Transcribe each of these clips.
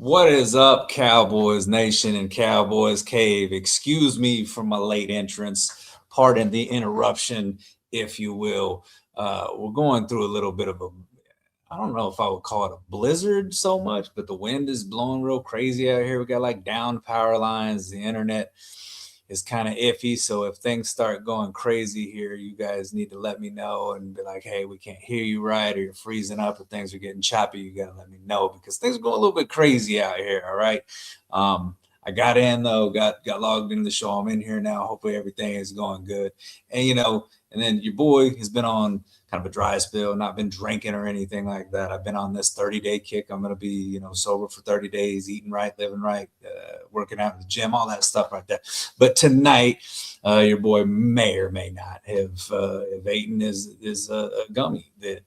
What is up, Cowboys Nation and Cowboys Cave? Excuse me for my late entrance. Pardon the interruption, if you will. We're going through a little bit of I don't know if I would call it a blizzard so much, but the wind is blowing real crazy out here. We got like down power lines. The internet is kind of iffy. So if things start going crazy here, you guys need to let me know and be like, hey, we can't hear you right, or you're freezing up, or things are getting choppy. You got to let me know because things are going a little bit crazy out here. All right. I got in though, got logged into the show. I'm in here now. Hopefully everything is going good. And then your boy has been on kind of a dry spell, not been drinking or anything like that. I've been on this 30-day kick. I'm going to be, sober for 30 days, eating right, living right, working out in the gym, all that stuff right there. But tonight, your boy may or may not have eaten is a gummy that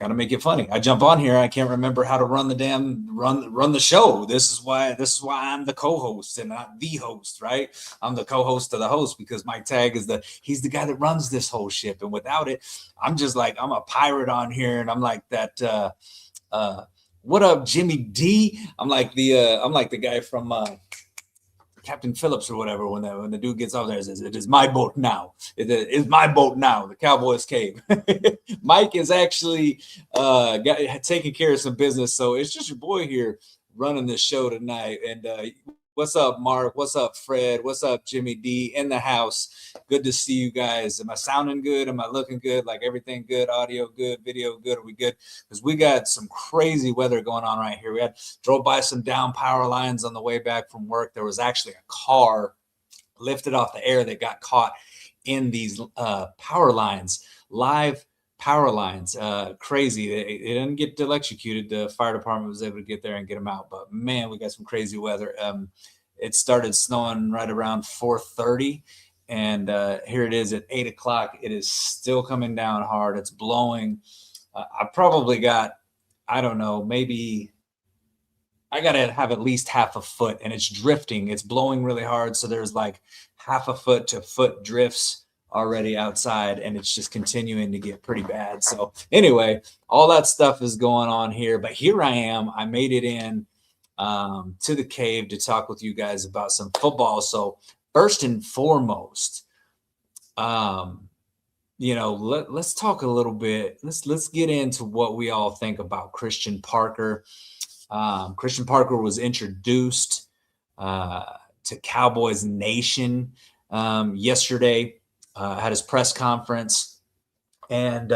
kind of make it funny. I jump on here, I can't remember how to run the show. This is why I'm the co-host and not the host, right? I'm the co-host of the host because Mike Tag he's the guy that runs this whole ship, and without it, I'm just like I'm a pirate on here, and I'm like that. What up, Jimmy D? I'm like the guy from Captain Phillips or whatever, when the dude gets off there and says, "It is my boat now. It is my boat now." The Cowboys Cave. Mike is actually taking care of some business, so it's just your boy here running this show tonight. And what's up, Mark? What's up, Fred? What's up, Jimmy D? In the house. Good to see you guys. Am I sounding good? Am I looking good? Like everything good? Audio good? Video good? Are we good? Because we got some crazy weather going on right here. We drove by some down power lines on the way back from work. There was actually a car lifted off the air that got caught in these power lines, live power lines. Crazy. They didn't get electrocuted. The fire department was able to get there and get them out. But man, we got some crazy weather. It started snowing right around 4:30. And here it is at 8 o'clock. It is still coming down hard. It's blowing. I probably got, I don't know, maybe I got to have at least half a foot, and it's drifting. It's blowing really hard. So there's like half a foot to foot drifts already outside, and it's just continuing to get pretty bad. So anyway, all that stuff is going on here. But here I am. I made it in to the cave to talk with you guys about some football. So first and foremost, let's talk a little bit. Let's get into what we all think about Christian Parker. Christian Parker was introduced to Cowboys Nation yesterday, had his press conference, and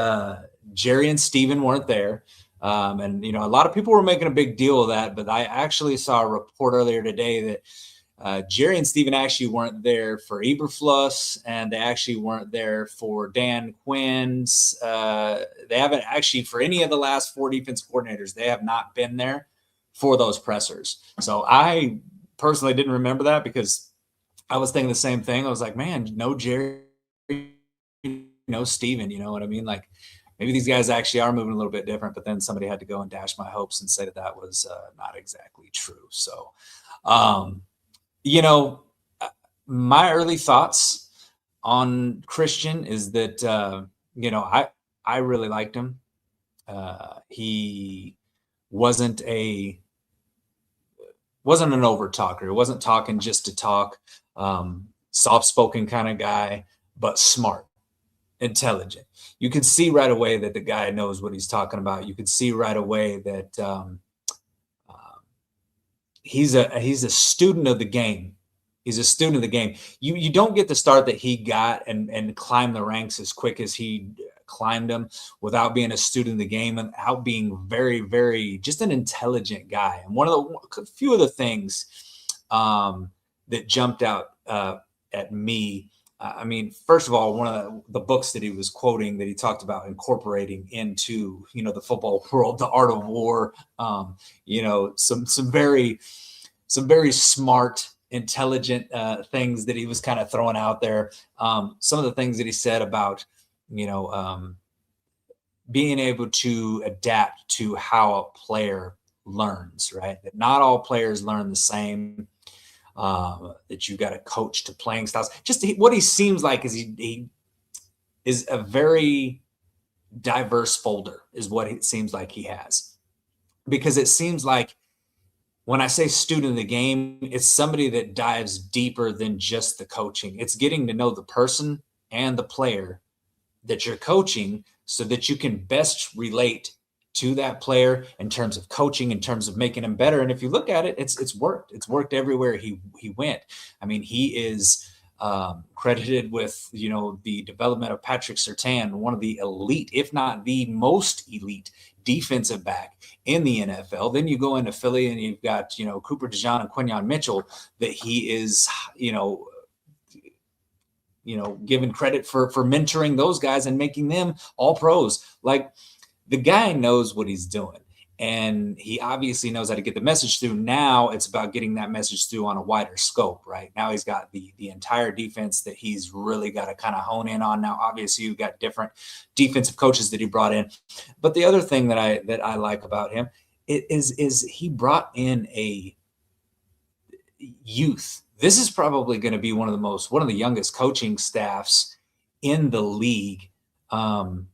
Jerry and Steven weren't there. And a lot of people were making a big deal of that, but I actually saw a report earlier today that Jerry and Steven actually weren't there for Eberfluss, and they actually weren't there for Dan Quinn's. They haven't actually, for any of the last four defense coordinators, they have not been there for those pressers. So I personally didn't remember that because I was thinking the same thing. I was like, man, no Jerry, no Steven, you know what I mean? Like, maybe these guys actually are moving a little bit different, but then somebody had to go and dash my hopes and say that was not exactly true. So, my early thoughts on Christian is that, I really liked him. He wasn't an over talker. He wasn't talking just to talk. Soft-spoken kind of guy, but smart, intelligent. You can see right away that the guy knows what he's talking about. You can see right away that he's a student of the game. He's a student of the game. You don't get the start that he got and climb the ranks as quick as he climbed them without being a student of the game and out being very, very just an intelligent guy. And a few of the things that jumped out at me. I mean, first of all, one of the books that he was quoting that he talked about incorporating into, the football world, The Art of War, some very smart, intelligent things that he was kind of throwing out there. Some of the things that he said about, being able to adapt to how a player learns, right? That not all players learn the same. That you got to coach to playing styles. Just what he seems like is he is a very diverse folder is what it seems like he has, because it seems like when I say student of the game, it's somebody that dives deeper than just the coaching. It's getting to know the person and the player that you're coaching so that you can best relate to that player in terms of coaching, in terms of making him better. And if you look at it, it's worked. It's worked everywhere he went. I mean, he is credited with the development of Patrick Surtain, one of the elite, if not the most elite defensive back in the NFL. Then you go into Philly and you've got Cooper DeJean and Quinyon Mitchell that he is given credit for mentoring those guys and making them all pros. Like, the guy knows what he's doing, and he obviously knows how to get the message through. Now it's about getting that message through on a wider scope, right? Now he's got the entire defense that he's really got to kind of hone in on. Now, obviously, you've got different defensive coaches that he brought in, but the other thing that I like about him is he brought in a youth. This is probably going to be one of the youngest coaching staffs in the league. And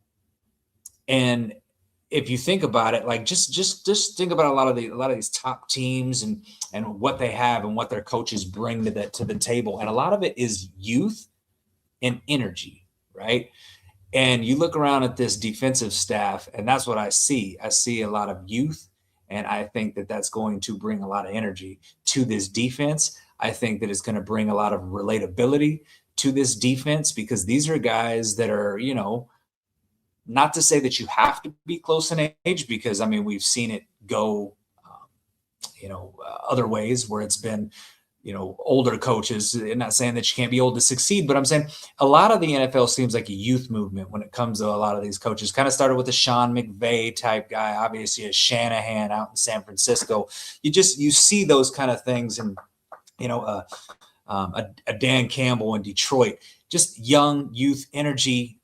if you think about it, like just think about a lot of these top teams and what they have and what their coaches bring to the table. And a lot of it is youth and energy, right? And you look around at this defensive staff, and that's what I see. I see a lot of youth, and I think that that's going to bring a lot of energy to this defense. I think that it's going to bring a lot of relatability to this defense, because these are guys that are, not to say that you have to be close in age, because I mean, we've seen it go, other ways where it's been, older coaches. I'm not saying that you can't be old to succeed, but I'm saying a lot of the NFL seems like a youth movement when it comes to a lot of these coaches. Kind of started with the Sean McVay type guy, obviously a Shanahan out in San Francisco. You see those kind of things, and a Dan Campbell in Detroit. Just young youth energy,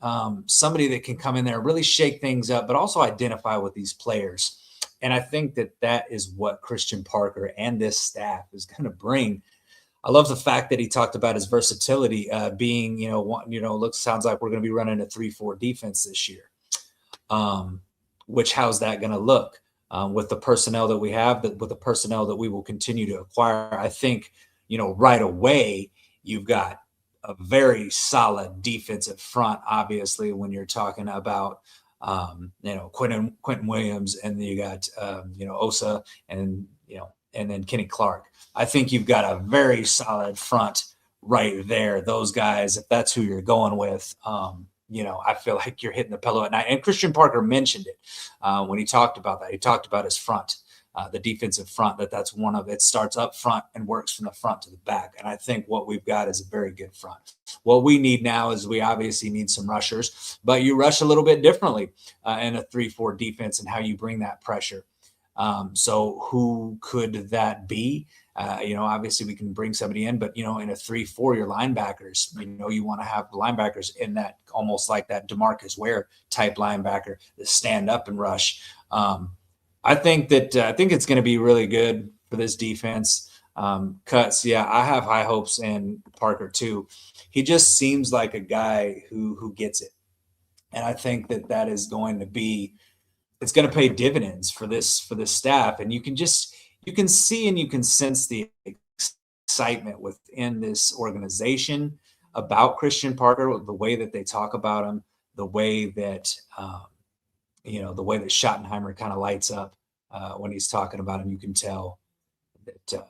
somebody that can come in there and really shake things up, but also identify with these players. And I think that is what Christian Parker and this staff is going to bring. I love the fact that he talked about his versatility, being, sounds like we're going to be running a 3-4 defense this year. Which, how's that going to look with the personnel that we have, with the personnel that we will continue to acquire? I think, right away, you've got a very solid defensive front, obviously, when you're talking about, Quentin Williams, and then you got, Osa, and then Kenny Clark. I think you've got a very solid front right there. Those guys, if that's who you're going with, I feel like you're hitting the pillow at night. And Christian Parker mentioned it when he talked about that. He talked about his front. The defensive front, that's one of it, starts up front and works from the front to the back. And I think what we've got is a very good front. What we need now is we obviously need some rushers, but you rush a little bit differently in a 3-4 defense and how you bring that pressure. So who could that be? Obviously we can bring somebody in, but, in a 3-4, your linebackers, you want to have linebackers in that, almost like that DeMarcus Ware type linebacker that stand up and rush. I think it's going to be really good for this defense. Cuts, yeah, I have high hopes in Parker too. He just seems like a guy who gets it, and I think that is going to be, it's going to pay dividends for this staff. And you can see and you can sense the excitement within this organization about Christian Parker, the way that they talk about him, the way that the way that Schottenheimer kind of lights up when he's talking about him. You can tell that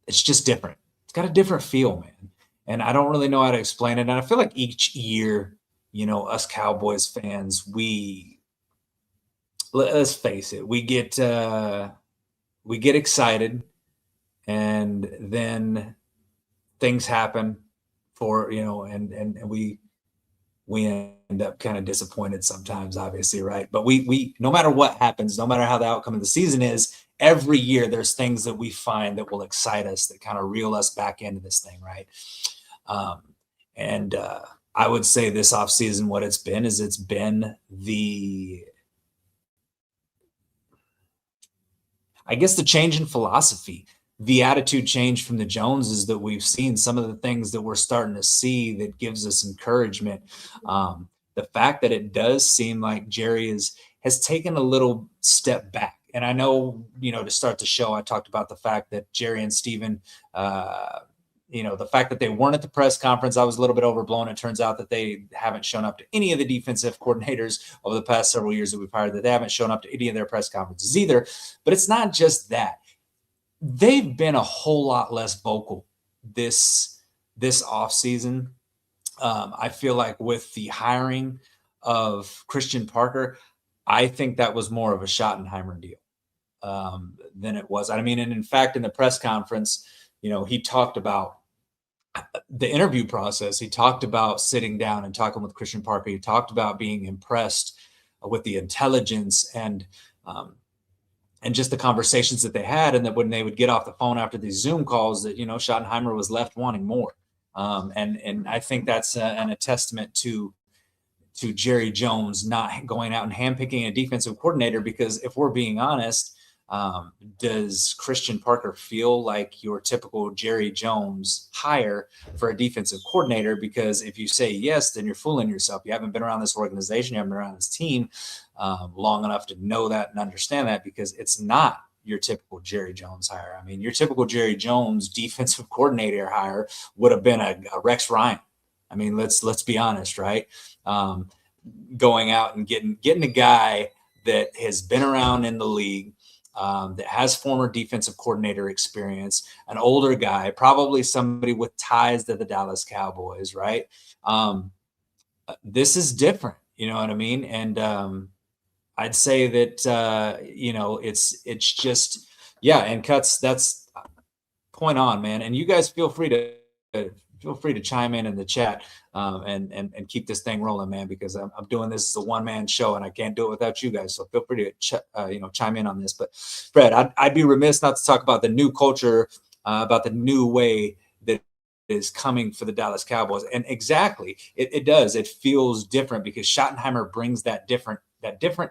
it's just different. It's got a different feel, man. And I don't really know how to explain it. And I feel like each year, us Cowboys fans, let's face it, we get excited, and then things happen and we end up kind of disappointed sometimes, obviously, right? But we no matter what happens, no matter how the outcome of the season is, every year there's things that we find that will excite us, that kind of reel us back into this thing, right? I would say this offseason, what it's been the change in philosophy, the attitude change from the Joneses that we've seen, some of the things that we're starting to see that gives us encouragement. The fact that it does seem like Jerry has taken a little step back. And I know, to start the show, I talked about the fact that Jerry and Steven, the fact that they weren't at the press conference, I was a little bit overblown. It turns out that they haven't shown up to any of the defensive coordinators over the past several years that we've hired, that they haven't shown up to any of their press conferences either. But it's not just that. They've been a whole lot less vocal this offseason. I feel like with the hiring of Christian Parker, I think that was more of a Schottenheimer deal than it was. I mean, and in fact, in the press conference, he talked about the interview process. He talked about sitting down and talking with Christian Parker. He talked about being impressed with the intelligence and just the conversations that they had, and that when they would get off the phone after these Zoom calls, that Schottenheimer was left wanting more. And I think that's a testament to Jerry Jones not going out and handpicking a defensive coordinator, because if we're being honest, does Christian Parker feel like your typical Jerry Jones hire for a defensive coordinator? Because if you say yes, then you're fooling yourself. You haven't been around this organization, you haven't been around this team long enough to know that and understand that, because it's not your typical Jerry Jones hire. I mean, your typical Jerry Jones defensive coordinator hire would have been a Rex Ryan. I mean, let's be honest, right? Going out and getting a guy that has been around in the league, that has former defensive coordinator experience, an older guy, probably somebody with ties to the Dallas Cowboys, right? This is different, you know what I mean? And I'd say that it's just, yeah. And Cuts, that's point on, man. And you guys feel free to chime in the chat and keep this thing rolling, man, because I'm doing this as a one-man show and I can't do it without you guys. So feel free to chime in on this. But Fred, I'd be remiss not to talk about the new culture, about the new way that is coming for the Dallas Cowboys. And exactly, it does. It feels different because Schottenheimer brings that different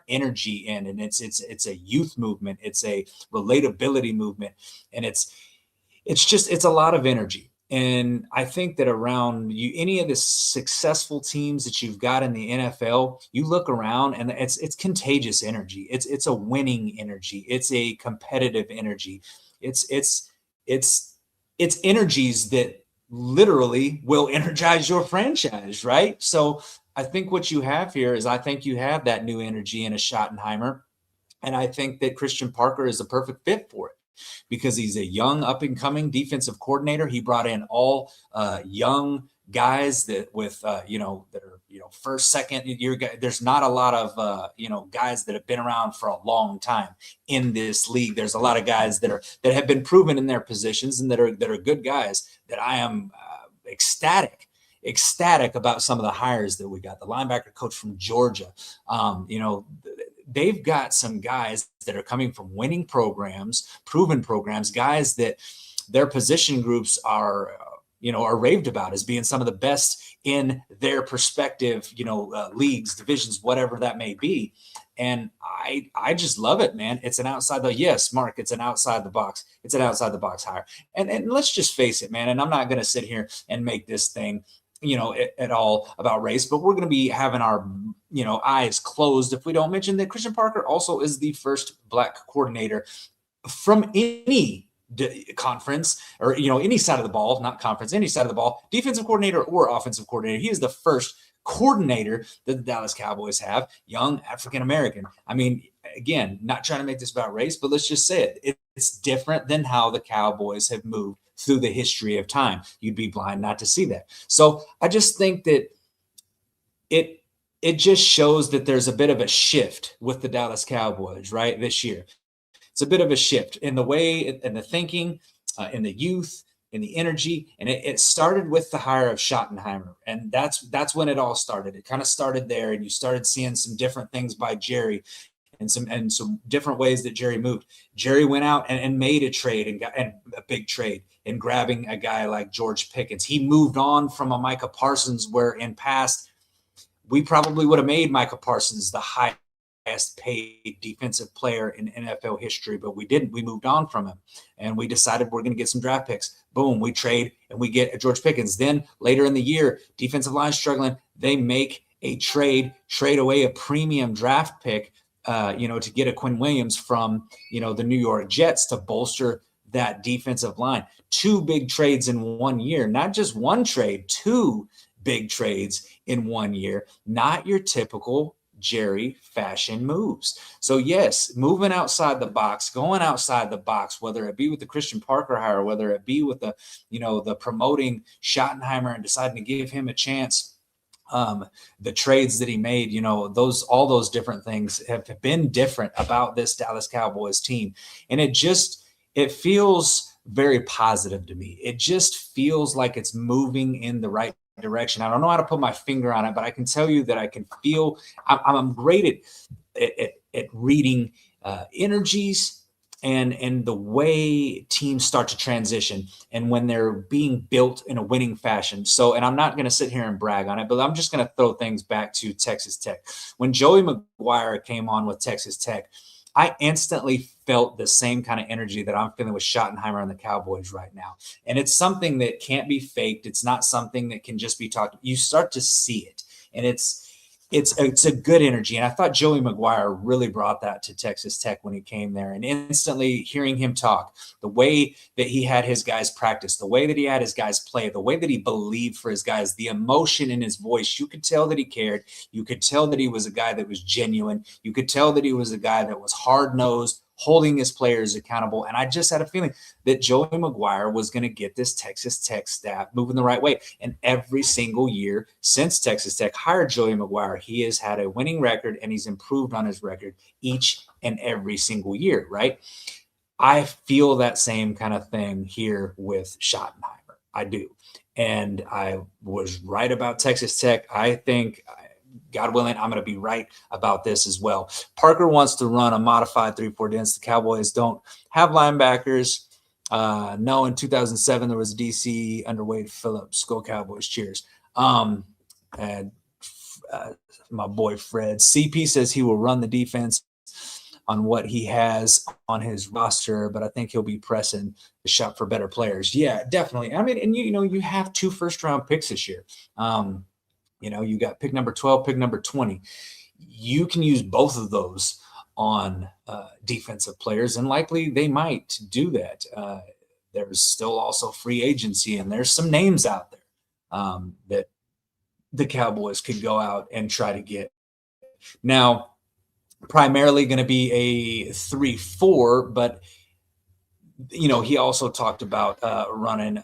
energy in, and it's a youth movement, it's a relatability movement, and it's a lot of energy. And I think that around you, any of the successful teams that you've got in the NFL, you look around and it's contagious energy. It's a winning energy. It's a competitive energy. It's energies that literally will energize your franchise, right? So I think what you have here is, I think you have that new energy in a Schottenheimer, and I think that Christian Parker is the perfect fit for it, because he's a young up-and-coming defensive coordinator. He brought in all young guys that are first, second year guys. There's not a lot of guys that have been around for a long time in this league. There's a lot of guys that have been proven in their positions and that are good guys. That I am ecstatic about some of the hires that we got. The linebacker coach from Georgia, they've got some guys that are coming from winning programs, proven programs, guys that their position groups are raved about as being some of the best in their perspective, leagues, divisions, whatever that may be. And I just love it, man. It's an outside the box hire. And let's just face it, man. And I'm not going to sit here and make this thing at all about race, but we're going to be having our, eyes closed if we don't mention that Christian Parker also is the first Black coordinator from any conference, or, any side of the ball, not conference, any side of the ball, defensive coordinator or offensive coordinator. He is the first coordinator that the Dallas Cowboys have, young African-American. I mean, again, not trying to make this about race, but let's just say it's different than how the Cowboys have moved through the history of time. You'd be blind not to see that. So I just think that it just shows that there's a bit of a shift with the Dallas Cowboys, right, this year. It's a bit of a shift in the way and the thinking, in the youth, in the energy. And it started with the hire of Schottenheimer. And that's when it all started. It kind of started there, and you started seeing some different things by Jerry, and some different ways that Jerry moved. Jerry went out and made a trade and a big trade in grabbing a guy like George Pickens. He moved on from a Micah Parsons, where in past we probably would have made Micah Parsons the highest paid defensive player in NFL history, but we didn't. We moved on from him, and we decided we're going to get some draft picks. Boom, we trade and we get a George Pickens. Then later in the year, defensive line struggling, they make a trade away a premium draft pick to get a Quinn Williams from, the New York Jets to bolster that defensive line. Two big trades in 1 year, not just one trade, two big trades in 1 year, not your typical Jerry fashion moves. So yes, moving outside the box, going outside the box, whether it be with the Christian Parker hire, whether it be with the promoting Schottenheimer and deciding to give him a chance, the trades that he made, all those different things have been different about this Dallas Cowboys team. And it feels very positive to me. It just feels like it's moving in the right direction. I don't know how to put my finger on it, but I can tell you that I can feel I'm great at reading energies and the way teams start to transition and when they're being built in a winning fashion. So, and I'm not going to sit here and brag on it, but I'm just going to throw things back to Texas Tech. When Joey McGuire came on with Texas Tech, I instantly felt the same kind of energy that I'm feeling with Schottenheimer and the Cowboys right now. And it's something that can't be faked. It's not something that can just be talked. You start to see it, and it's a good energy. And I thought Joey McGuire really brought that to Texas Tech when he came there. And instantly hearing him talk, the way that he had his guys practice, the way that he had his guys play, the way that he believed for his guys, the emotion in his voice, you could tell that he cared. You could tell that he was a guy that was genuine. You could tell that he was a guy that was hard-nosed, holding his players accountable. And I just had a feeling that Joey McGuire was going to get this Texas Tech staff moving the right way. And every single year since Texas Tech hired Joey McGuire, he has had a winning record and he's improved on his record each and every single year, right? I feel that same kind of thing here with Schottenheimer. I do. And I was right about Texas Tech. I think, God willing, I'm going to be right about this as well. Parker wants to run a modified 3-4 dance. The Cowboys don't have linebackers. No, in 2007, there was a DC underweight Phillips. Go Cowboys. Cheers. And my boy Fred. CP says he will run the defense on what he has on his roster, but I think he'll be pressing the shop for better players. Yeah, definitely. I mean, and you have 2 first-round picks this year. You got pick number 12, pick number 20. You can use both of those on defensive players, and likely they might do that. There's still also free agency, and there's some names out there that the Cowboys could go out and try to get. Now, primarily going to be a 3-4, but, he also talked about running,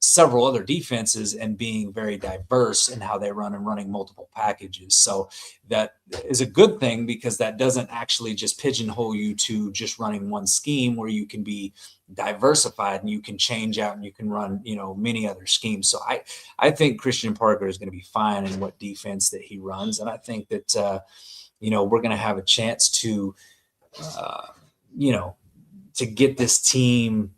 several other defenses and being very diverse in how they run and running multiple packages. So that is a good thing because that doesn't actually just pigeonhole you to just running one scheme, where you can be diversified and you can change out and you can run, many other schemes. So I think Christian Parker is going to be fine in what defense that he runs. And I think that, we're going to have a chance to, to get this team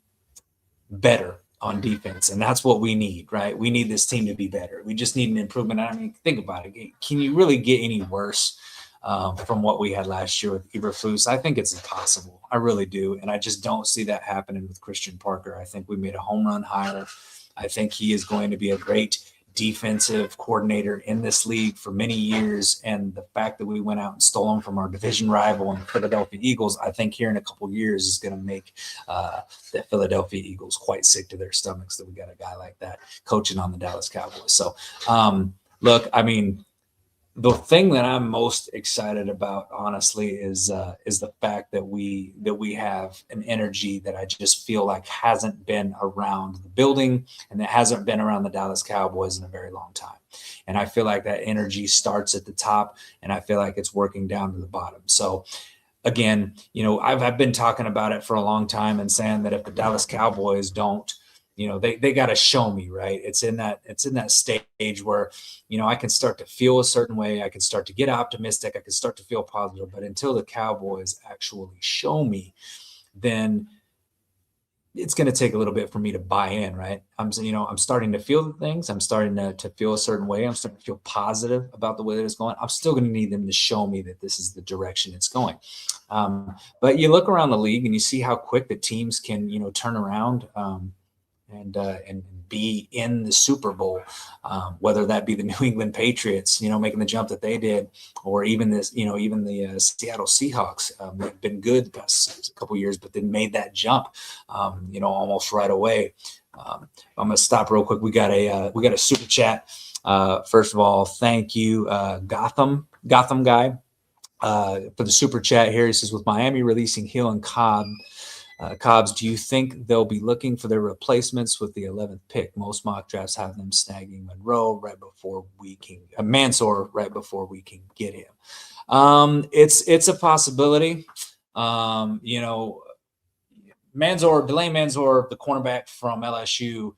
better on defense. And that's what we need, right? We need this team to be better. We just need an improvement. I mean, think about it. Can you really get any worse from what we had last year with Eberflus? I think it's impossible. I really do. And I just don't see that happening with Christian Parker. I think we made a home run hire. I think he is going to be a great defensive coordinator in this league for many years. And the fact that we went out and stole him from our division rival and the Philadelphia Eagles, I think here in a couple of years is going to make the Philadelphia Eagles quite sick to their stomachs that we got a guy like that coaching on the Dallas Cowboys. So, look, I mean, the thing that I'm most excited about, honestly, is the fact that we have an energy that I just feel like hasn't been around the building and that hasn't been around the Dallas Cowboys in a very long time. And I feel like that energy starts at the top, and I feel like it's working down to the bottom. So, again, I've been talking about it for a long time and saying that if the Dallas Cowboys don't, they got to show me, right? It's in that stage where, I can start to feel a certain way. I can start to get optimistic. I can start to feel positive. But until the Cowboys actually show me, then it's going to take a little bit for me to buy in, right? I'm starting to feel the things. I'm starting to feel a certain way. I'm starting to feel positive about the way that it's going. I'm still going to need them to show me that this is the direction it's going. But you look around the league and you see how quick the teams can, turn around and be in the Super Bowl, whether that be the New England Patriots, making the jump that they did, or even even the Seattle Seahawks. They've been good the past couple years, but then made that jump, almost right away. I'm gonna stop real quick. We got a super chat. First of all, thank you, Gotham guy, for the super chat here. He says, with Miami releasing Hill and Cobbs, do you think they'll be looking for their replacements with the 11th pick? Most mock drafts have them snagging Mansour right before we can get him. It's a possibility. Delane Mansour, the cornerback from LSU,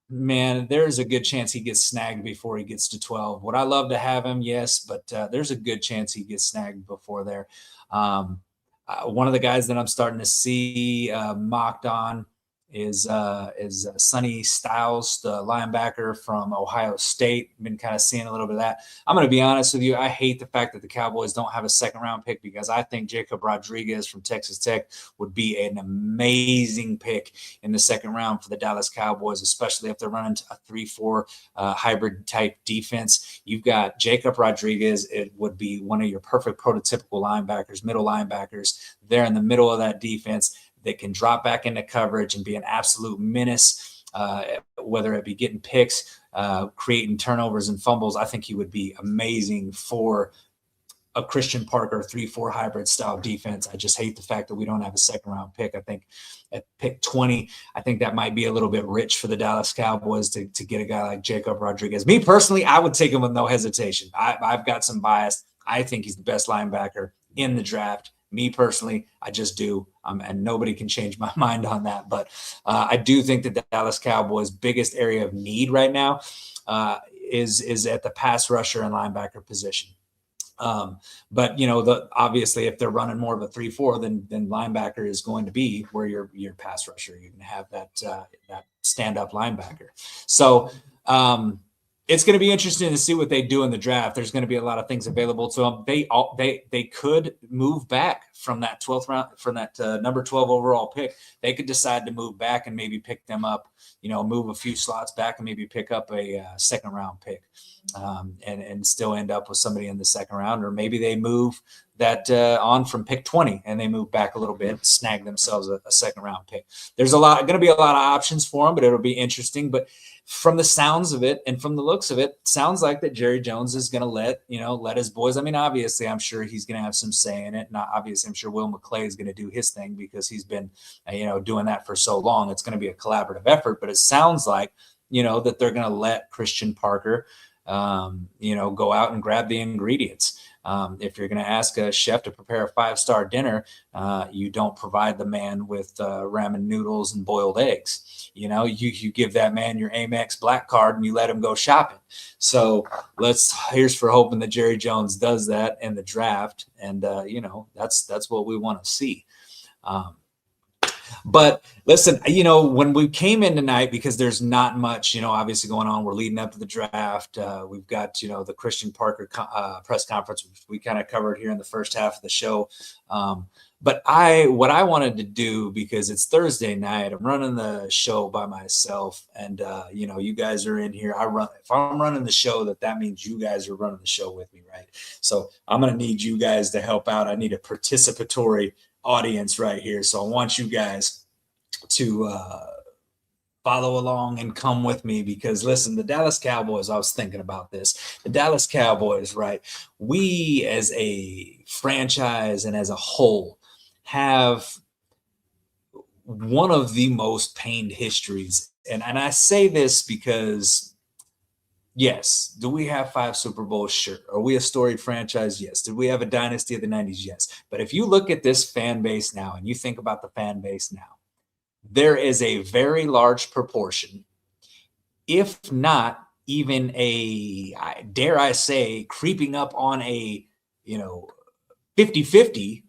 man, there's a good chance he gets snagged before he gets to 12. Would I love to have him? Yes, but there's a good chance he gets snagged before there. One of the guys that I'm starting to see mocked on is Sonny Styles, the linebacker from Ohio State. Been kind of seeing a little bit of that. I'm going to be honest with you. I hate the fact that the Cowboys don't have a second-round pick, because I think Jacob Rodriguez from Texas Tech would be an amazing pick in the second round for the Dallas Cowboys, especially if they're running a 3-4 hybrid type defense. You've got Jacob Rodriguez. It would be one of your perfect prototypical linebackers, middle linebackers. They're in the middle of that defense. They can drop back into coverage and be an absolute menace, whether it be getting picks, creating turnovers and fumbles. I think he would be amazing for a Christian Parker 3-4 hybrid style defense. I just hate the fact that we don't have a second round pick. I think at pick 20, I think that might be a little bit rich for the Dallas Cowboys to get a guy like Jacob Rodriguez. Me personally, I would take him with no hesitation. I've got some bias. I think he's the best linebacker in the draft. Me personally, I just do, and nobody can change my mind on that. But I do think that the Dallas Cowboys' biggest area of need right now is at the pass rusher and linebacker position. But obviously, if they're running more of a 3-4, then linebacker is going to be where your pass rusher. You're going to have that stand up linebacker. So it's going to be interesting to see what they do in the draft. There's going to be a lot of things available to them. They could move back from that 12th round, from that number 12 overall pick. They could decide to move back and maybe pick them up, move a few slots back and maybe pick up a second round pick, and still end up with somebody in the second round. Or maybe they move that on from pick 20 and they move back a little bit, snag themselves a second round pick. There's going to be a lot of options for them, but it'll be interesting. But from the sounds of it and from the looks of it, sounds like that Jerry Jones is going to let his boys. I mean, obviously, I'm sure he's going to have some say in it. Not obviously, I'm sure Will McClay is going to do his thing because he's been, doing that for so long. It's going to be a collaborative effort, but it sounds like, that they're going to let Christian Parker, go out and grab the ingredients. If you're going to ask a chef to prepare a 5-star dinner, you don't provide the man with ramen noodles and boiled eggs. You give that man your Amex Black Card and you let him go shopping. So here's for hoping that Jerry Jones does that in the draft. And, that's what we want to see. But listen, when we came in tonight, because there's not much, obviously going on, we're leading up to the draft. We've got, the Christian Parker press conference, which we kind of covered here in the first half of the show. But what I wanted to do, because it's Thursday night, I'm running the show by myself, and you guys are in here. If I'm running the show, that means you guys are running the show with me, right? So I'm going to need you guys to help out. I need a participatory audience right here. So I want you guys to follow along and come with me, because listen, the Dallas Cowboys, I was thinking about this. The Dallas Cowboys, right? We as a franchise and as a whole have one of the most pained histories. And I say this because, yes, do we have 5 Super Bowls? Sure. Are we a storied franchise? Yes. Did we have a dynasty of the 90s? Yes. But if you look at this fan base now and you think about the fan base now, there is a very large proportion, if not even dare I say, creeping up on a 50-50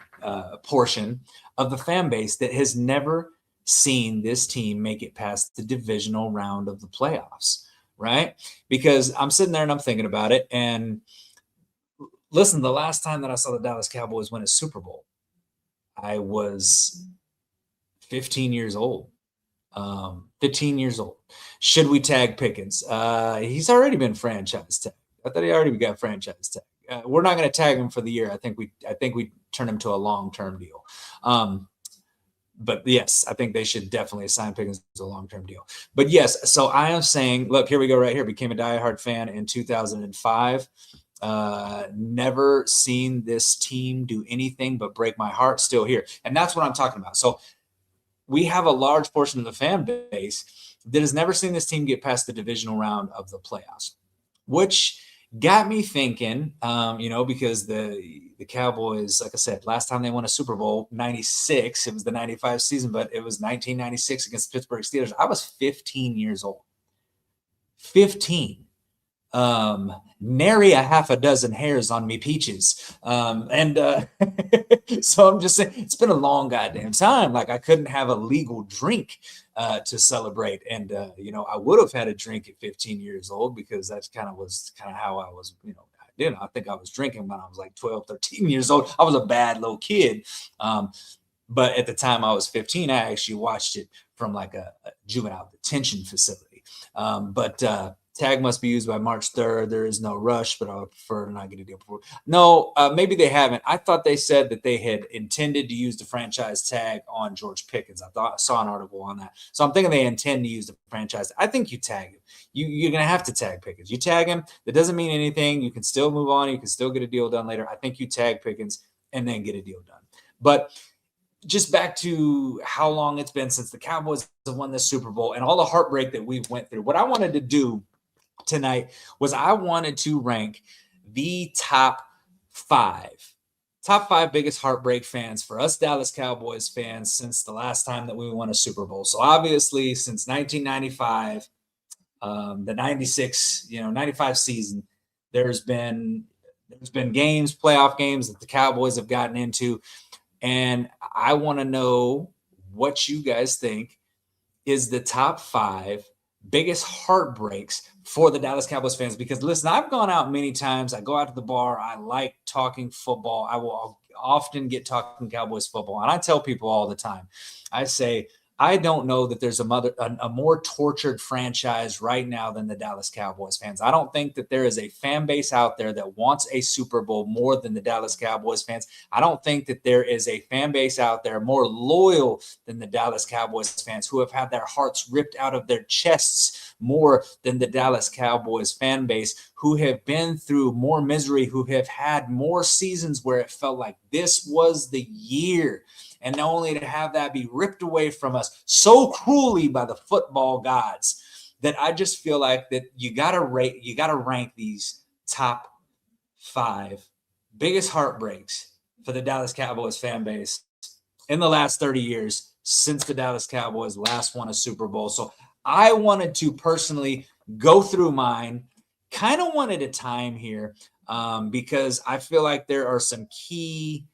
portion of the fan base that has never seen this team make it past the divisional round of the playoffs, right? Because I'm sitting there and I'm thinking about it. And listen, the last time that I saw the Dallas Cowboys win a Super Bowl, I was 15 years old. 15 years old. Should we tag Pickens? He's already been franchise tag. I thought he already got franchise tag. We're not going to tag him for the year. I think we turn him to a long-term deal. But yes, I think they should definitely assign Pickens to a long-term deal. But yes, so I am saying, look, here we go right here. Became a diehard fan in 2005. Never seen this team do anything but break my heart. Still here. And that's what I'm talking about. So we have a large portion of the fan base that has never seen this team get past the divisional round of the playoffs, which got me thinking, because the Cowboys, like I said, last time they won a Super Bowl, 96, it was the 95 season, but it was 1996 against the Pittsburgh Steelers. I was 15 years old. 15. Nary a half a dozen hairs on me peaches. So I'm just saying, it's been a long goddamn time. Like, I couldn't have a legal drink to celebrate. And, I would have had a drink at 15 years old because that's kind of how I was, I think I was drinking when I was like 12, 13 years old. I was a bad little kid. But at the time I was 15, I actually watched it from like a juvenile detention facility. Tag must be used by March 3rd. There is no rush, but I would prefer to not get a deal before. No, maybe they haven't. I thought they said that they had intended to use the franchise tag on George Pickens. I saw an article on that. So I'm thinking they intend to use the franchise. I think you tag him. You're going to have to tag Pickens. You tag him. That doesn't mean anything. You can still move on. You can still get a deal done later. I think you tag Pickens and then get a deal done. But just back to how long it's been since the Cowboys have won this Super Bowl and all the heartbreak that we've went through. What I wanted to do tonight was I wanted to rank the top five biggest heartbreak fans for us Dallas Cowboys fans since the last time that we won a Super Bowl. So obviously since 1995, the 96, 95 season, there's been games, playoff games that the Cowboys have gotten into. And I want to know what you guys think is the top five biggest heartbreaks for the Dallas Cowboys fans. Because listen, I've gone out many times. I go out to the bar. I like talking football. I will often get talking Cowboys football. And I tell people all the time, I say, I don't know that there's a more tortured franchise right now than the Dallas Cowboys fans. I don't think that there is a fan base out there that wants a Super Bowl more than the Dallas Cowboys fans. I don't think that there is a fan base out there more loyal than the Dallas Cowboys fans who have had their hearts ripped out of their chests more than the Dallas Cowboys fan base, who have been through more misery, who have had more seasons where it felt like this was the year. And only to have that be ripped away from us so cruelly by the football gods, that I just feel like that you gotta rank these top five biggest heartbreaks for the Dallas Cowboys fan base in the last 30 years since the Dallas Cowboys last won a Super Bowl. So I wanted to personally go through mine, kind of one at a time here, because I feel like there are some key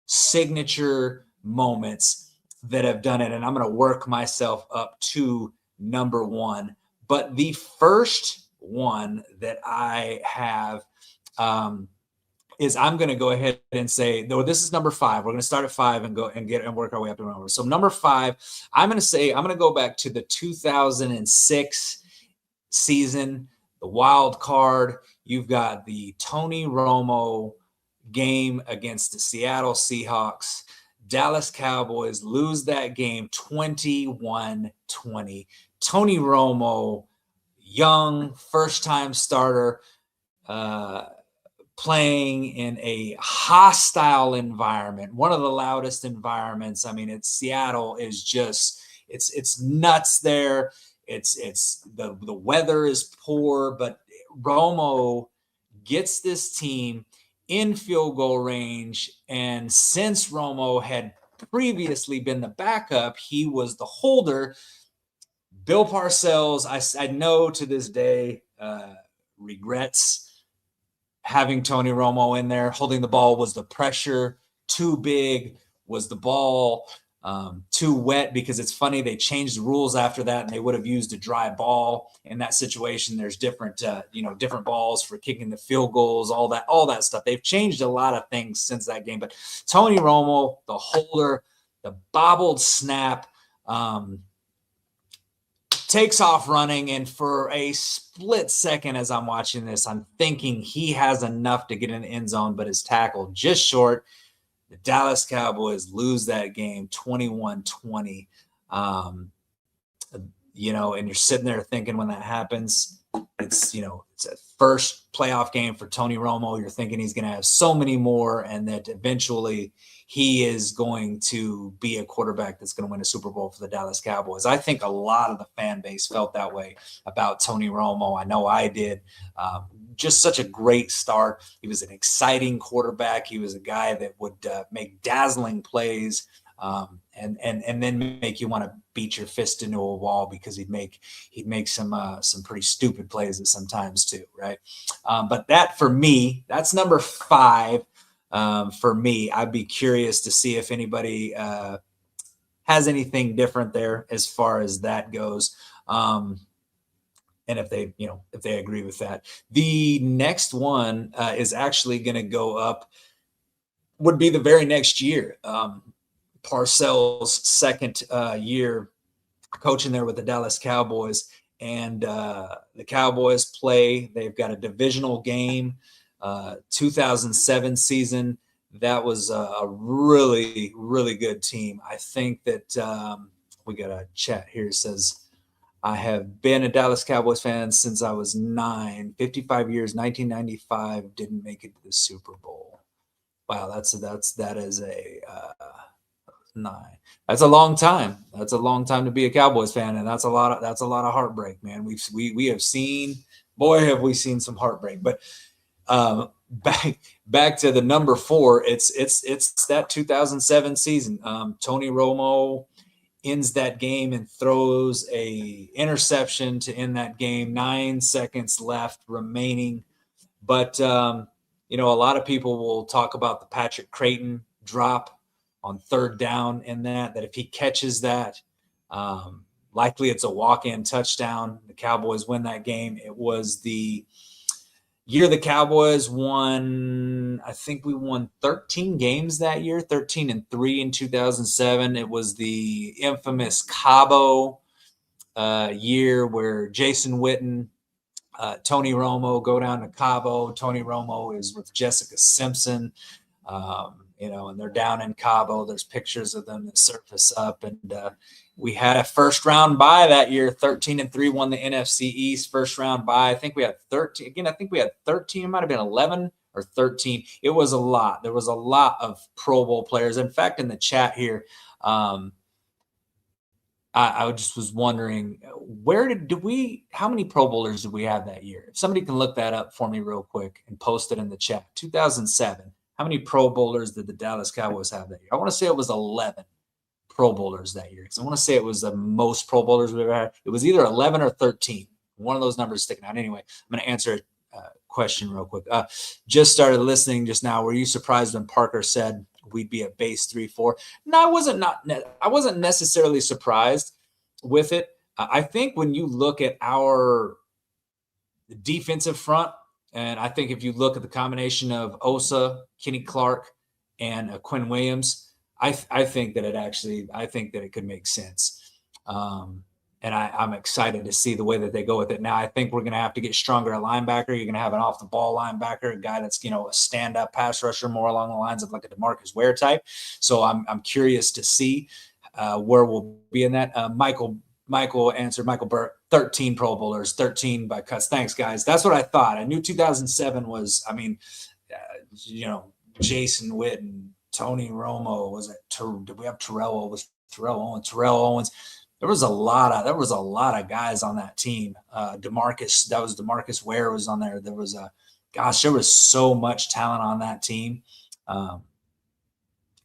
signature moments that have done it, and I'm going to work myself up to number one. But the first one that I have is I'm going to go ahead and say, no, this is number five. We're going to start at five and go and work our way up to number. So number five, I'm going to go back to the 2006 season, the wild card. You've got the Tony Romo game against the Seattle Seahawks. Dallas Cowboys lose that game 21-20. Tony Romo, young, first-time starter, playing in a hostile environment, one of the loudest environments. I mean, Seattle is just, it's nuts there. It's the weather is poor, but Romo gets this team in field goal range. And since Romo had previously been the backup, he was the holder. Bill Parcells, I know to this day, regrets having Tony Romo in there. Holding the ball was the pressure. Too big was the ball. Too wet, because it's funny, they changed the rules after that, and they would have used a dry ball in that situation. There's different balls for kicking the field goals, all that stuff. They've changed a lot of things since that game. But Tony Romo, the holder, the bobbled snap, takes off running, and for a split second as I'm watching this, I'm thinking he has enough to get in the end zone, but is tackled just short. The Dallas Cowboys lose that game 21-20. And you're sitting there thinking when that happens, it's a first playoff game for Tony Romo. You're thinking he's going to have so many more, and that eventually he is going to be a quarterback that's going to win a Super Bowl for the Dallas Cowboys. I think a lot of the fan base felt that way about Tony Romo. I know I did. Just such a great start. He was an exciting quarterback. He was a guy that would make dazzling plays. And then make you want to beat your fist into a wall, because he'd make some pretty stupid plays sometimes too, right? But that, for me, that's number 5 for me. I'd be curious to see if anybody has anything different there as far as that goes, and if they agree with that. The next one is actually going to go up. Would be the very next year. Parcells' second year coaching there with the Dallas Cowboys, and the Cowboys play. They've got a divisional game, 2007 season. That was a really, really good team. I think that we got a chat here. It says, I have been a Dallas Cowboys fan since I was 9, 55 years, 1995, didn't make it to the Super Bowl. Wow, that is a 9. That's a long time. That's a long time to be a Cowboys fan, and that's a lot of heartbreak, man. We have seen, boy, have we seen some heartbreak. But back to the number 4. It's that 2007 season. Tony Romo ends that game and throws a interception to end that game. 9 seconds left remaining, but a lot of people will talk about the Patrick Creighton drop on 3rd down in that if he catches that, likely it's a walk-in touchdown. The Cowboys win that game. It was the year the Cowboys won, I think we won 13 games that year, 13-3 in 2007. It was the infamous Cabo year where Jason Witten, Tony Romo go down to Cabo. Tony Romo is with Jessica Simpson. And they're down in Cabo. There's pictures of them that surface up. And we had a first round bye that year, 13-3, won the NFC East first round bye. I think we had 13. Again, I think we had 13. It might have been 11 or 13. It was a lot. There was a lot of Pro Bowl players. In fact, in the chat here, I just was wondering, how many Pro Bowlers did we have that year? If somebody can look that up for me real quick and post it in the chat. 2007. How many Pro Bowlers did the Dallas Cowboys have that year? I want to say it was 11 Pro Bowlers that year, because I want to say it was the most Pro Bowlers we've ever had. It was either 11 or 13. One of those numbers sticking out. Anyway, I'm going to answer a question real quick. Just started listening just now. Were you surprised when Parker said we'd be a base 3-4? No, I wasn't necessarily surprised with it. I think when you look at our defensive front, and I think if you look at the combination of Osa, Kenny Clark, and Quinn Williams, I think that it could make sense. And I'm excited to see the way that they go with it. Now, I think we're going to have to get stronger at linebacker. You're going to have an off-the-ball linebacker, a guy that's, a stand-up pass rusher, more along the lines of like a DeMarcus Ware type. So I'm curious to see where we'll be in that. Michael Burke, 13 Pro Bowlers, 13 by cuts. Thanks, guys. That's what I thought. I knew 2007 was, Jason Witten, Tony Romo, did we have Terrell? Was Terrell Owens? There was a lot of guys on that team. DeMarcus Ware was on there. There was there was so much talent on that team.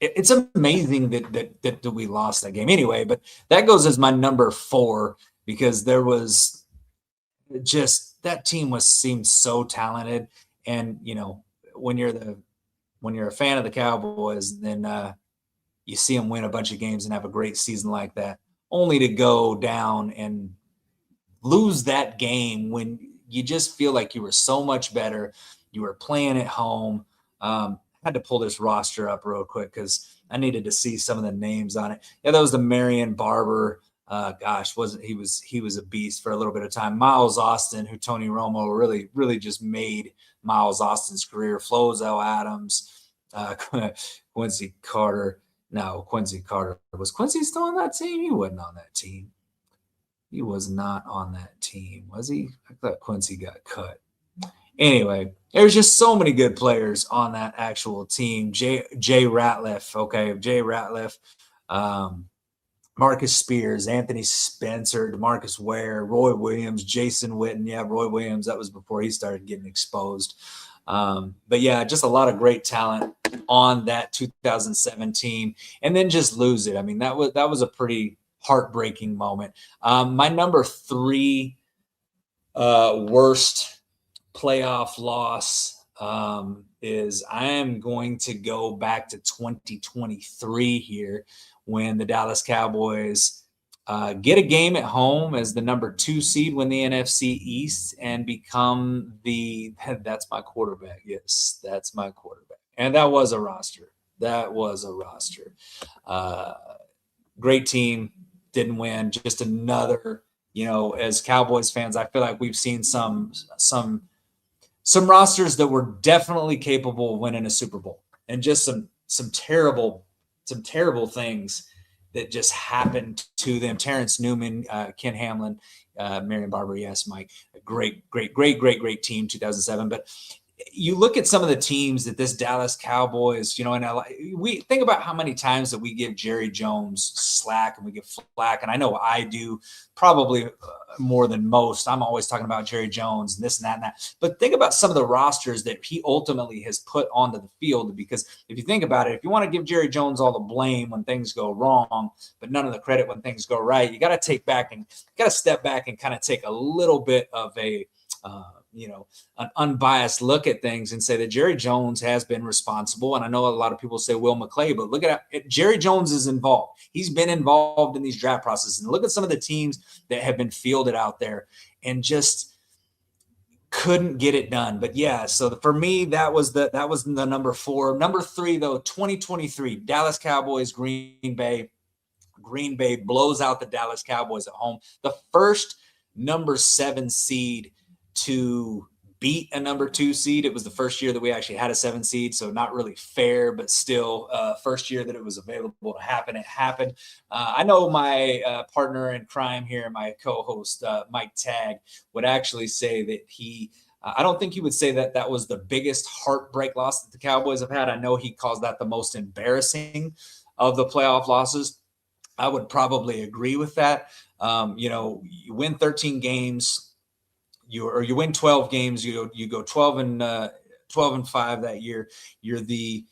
It's amazing that we lost that game anyway, but that goes as my number 4, because there was just, that team seemed so talented. And, when you're a fan of the Cowboys, then you see them win a bunch of games and have a great season like that, only to go down and lose that game when you just feel like you were so much better. You were playing at home. I had to pull this roster up real quick because I needed to see some of the names on it. Yeah, that was the Marion Barber Gosh, wasn't he was a beast for a little bit of time. Miles Austin, who Tony Romo really just made Miles Austin's career. Flozell Adams, Quincy Carter. No, Quincy Carter. Was Quincy still on that team? He wasn't on that team. He was not on that team, was he? I thought Quincy got cut. Anyway, there's just so many good players on that actual team. Jay Ratliff, okay, Jay Ratliff, Marcus Spears, Anthony Spencer, DeMarcus Ware, Roy Williams, Jason Witten. Yeah, Roy Williams, that was before he started getting exposed. But yeah, just a lot of great talent on that 2017, and then just lose it. I mean, that was a pretty heartbreaking moment. My number 3 worst playoff loss is I am going to go back to 2023 here, when the Dallas Cowboys get a game at home as the number 2 seed, win the NFC East, and become that's my quarterback. Yes, that's my quarterback. And that was a roster. Great team, didn't win. Just another, as Cowboys fans, I feel like we've seen some rosters that were definitely capable of winning a Super Bowl, and just some terrible things that just happened to them. Terrence Newman, Ken Hamlin, Marion Barber. Yes, Mike. A great team, 2007. But you look at some of the teams that this Dallas Cowboys, and we think about how many times that we give Jerry Jones slack and we give flack. And I know I do probably more than most. I'm always talking about Jerry Jones and this and that and that. But think about some of the rosters that he ultimately has put onto the field, because if you think about it, if you want to give Jerry Jones all the blame when things go wrong, but none of the credit when things go right, you got to step back and kind of take a little bit of a an unbiased look at things and say that Jerry Jones has been responsible. And I know a lot of people say Will McClay, but look at it. Jerry Jones is involved. He's been involved in these draft processes. And look at some of the teams that have been fielded out there and just couldn't get it done. But yeah, so for me, that was the number 4. Number 3, though, 2023, Dallas Cowboys, Green Bay. Green Bay blows out the Dallas Cowboys at home. The first number 7 seed to beat a number 2 seed. It was the first year that we actually had a 7 seed, so not really fair, but still first year that it was available to happen. It happened. I know my partner in crime here, my co-host Mike Tagg, would actually say that I don't think he would say that that was the biggest heartbreak loss that the Cowboys have had. I know he calls that the most embarrassing of the playoff losses. I would probably agree with that. You win 13 games, you win 12 games, you go 12 and 5 that year. You're the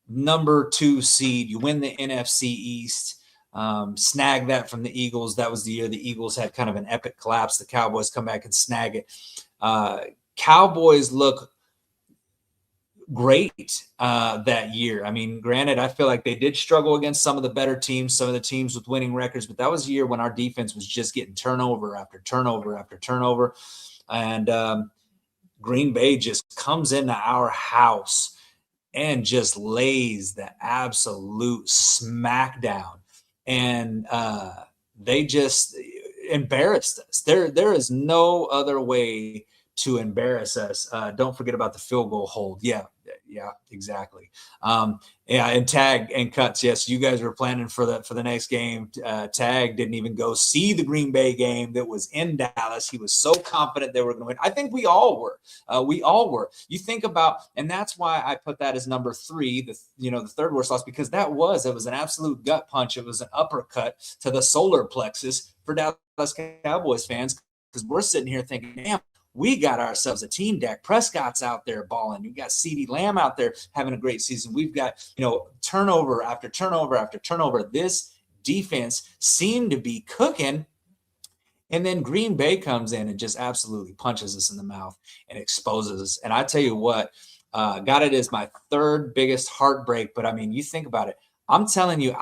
number 2 seed. You win the NFC East. Snag that from the Eagles. That was the year the Eagles had kind of an epic collapse. The Cowboys come back and snag it. Cowboys look great that year. I mean, granted, I feel like they did struggle against some of the better teams, some of the teams with winning records, but that was a year when our defense was just getting turnover after turnover after turnover. And Green Bay just comes into our house and just lays the absolute smackdown. And they just embarrassed us. There is no other way to embarrass us. Don't forget about the field goal hold. Yeah, exactly. And Tag and Cuts. Yes, you guys were planning for the next game. Tag didn't even go see the Green Bay game that was in Dallas. He was so confident they were going to win. I think we all were. We all were. You think about, and that's why I put that as number 3, the third worst loss, because it was an absolute gut punch. It was an uppercut to the solar plexus for Dallas Cowboys fans, because we're sitting here thinking, damn, we got ourselves a team. Dak Prescott's out there balling. We've got CeeDee Lamb out there having a great season. We've got, turnover after turnover after turnover. This defense seemed to be cooking. And then Green Bay comes in and just absolutely punches us in the mouth and exposes us. And I tell you what, got it as my 3rd biggest heartbreak. But I mean, you think about it. I'm telling you,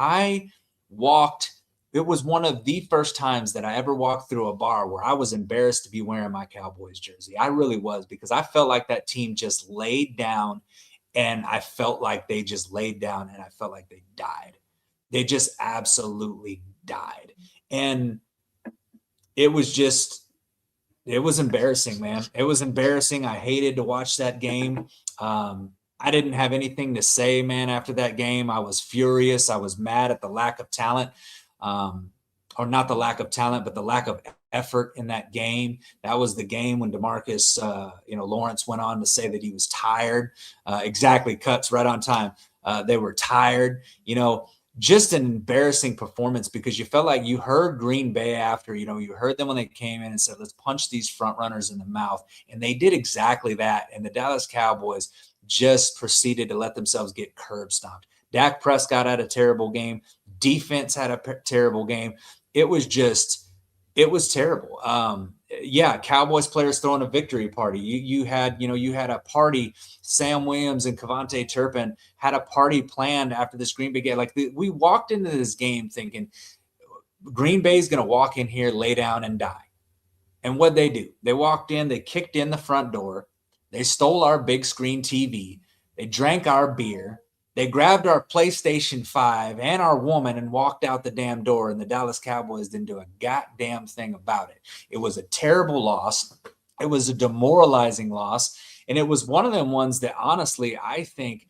it was one of the first times that I ever walked through a bar where I was embarrassed to be wearing my Cowboys jersey. I really was, because I felt like that team just laid down, and I felt like they just laid down, and I felt like they died. They just absolutely died. And it was embarrassing, man. It was embarrassing. I hated to watch that game. I didn't have anything to say, man, after that game. I was furious. I was mad at the lack of talent, or not the lack of talent, but the lack of effort in that game. That was the game when DeMarcus, Lawrence went on to say that he was tired. Exactly, cuts right on time. They were tired. Just an embarrassing performance, because you felt like you heard Green Bay after, you heard them when they came in and said, let's punch these front runners in the mouth. And they did exactly that. And the Dallas Cowboys just proceeded to let themselves get curb stomped. Dak Prescott had a terrible game. Defense had a terrible game. It was terrible. Cowboys players throwing a victory party. You had a party. Sam Williams and Kevontae Turpin had a party planned after this Green Bay game. Like, we walked into this game thinking Green Bay's going to walk in here, lay down, and die. And what'd they do? They walked in, they kicked in the front door, they stole our big screen TV, they drank our beer, they grabbed our PlayStation 5 and our woman and walked out the damn door, and the Dallas Cowboys didn't do a goddamn thing about it. It was a terrible loss. It was a demoralizing loss. And it was one of them ones that, honestly, I think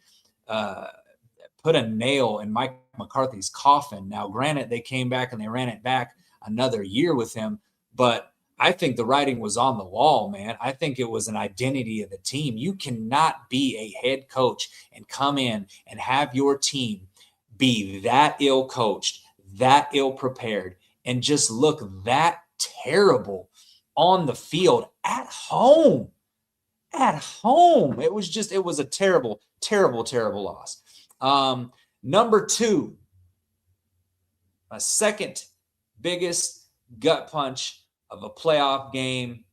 put a nail in Mike McCarthy's coffin. Now, granted, they came back and they ran it back another year with him, but I think the writing was on the wall, man. I think it was an identity of the team. You cannot be a head coach and come in and have your team be that ill coached, that ill prepared, and just look that terrible on the field at home. At home. It was a terrible, terrible, terrible loss. Number two, a second biggest gut punch of a playoff game,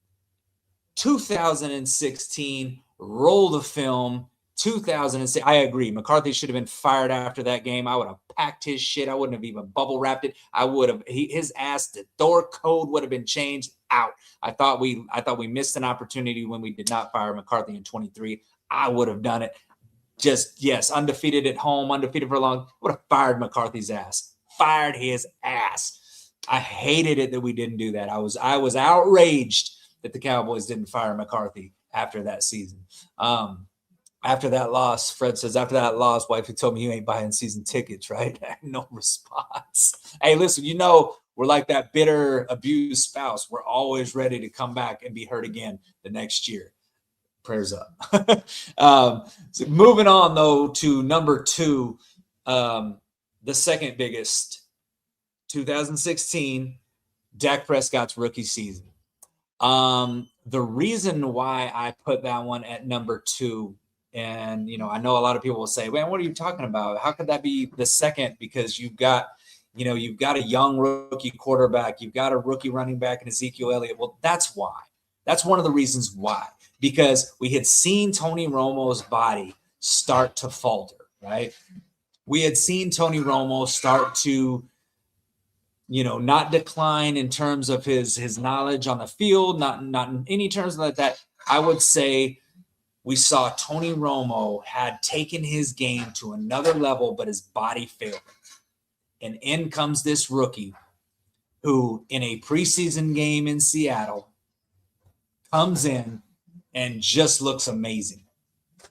2016, roll the film, 2006. I agree. McCarthy should have been fired after that game. I would have packed his shit. I wouldn't have even bubble wrapped it. I would have, his ass, the door code would have been changed out. I thought we missed an opportunity when we did not fire McCarthy in 23. I would have done it. Yes, undefeated at home, undefeated for long. Would have fired McCarthy's ass. Fired his ass. I hated it that we didn't do that. I was outraged that the Cowboys didn't fire McCarthy after that season. After that loss, Fred says, after that loss, wifey told me you ain't buying season tickets, right? No response. Hey, listen, we're like that bitter, abused spouse. We're always ready to come back and be hurt again the next year. Prayers up. So moving on, though, to number two, the second biggest, 2016, Dak Prescott's rookie season. The reason why I put that one at number two, and I know a lot of people will say, man, what are you talking about? How could that be the second? Because you've got a young rookie quarterback, you've got a rookie running back in Ezekiel Elliott. Well, that's why. That's one of the reasons why. Because we had seen Tony Romo's body start to falter, right? We had seen Tony Romo start to not decline in terms of his knowledge on the field, not in any terms like that. I would say we saw Tony Romo had taken his game to another level, but his body failed. And in comes this rookie who, in a preseason game in Seattle, comes in and just looks amazing.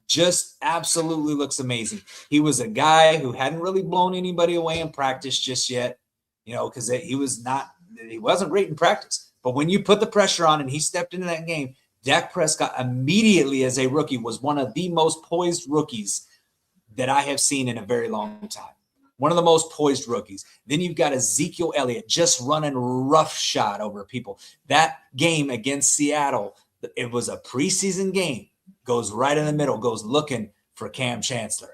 Just absolutely looks amazing. He was a guy who hadn't really blown anybody away in practice just yet. Because he wasn't great in practice. But when you put the pressure on and he stepped into that game, Dak Prescott immediately as a rookie was one of the most poised rookies that I have seen in a very long time. One of the most poised rookies. Then you've got Ezekiel Elliott just running roughshod over people. That game against Seattle, it was a preseason game, goes right in the middle, goes looking for Cam Chancellor.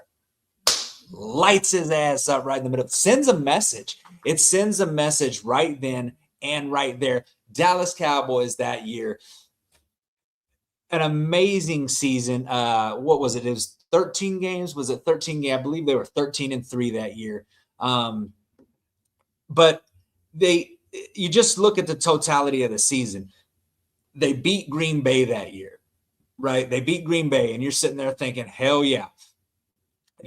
Lights his ass up right in the middle. Sends a message. It sends a message right then and right there. Dallas Cowboys that year, an amazing season. What was it? It was 13 games. Was it 13 games? I believe they were 13-3 that year. But you just look at the totality of the season. They beat Green Bay that year, right? They beat Green Bay, and you're sitting there thinking, hell yeah.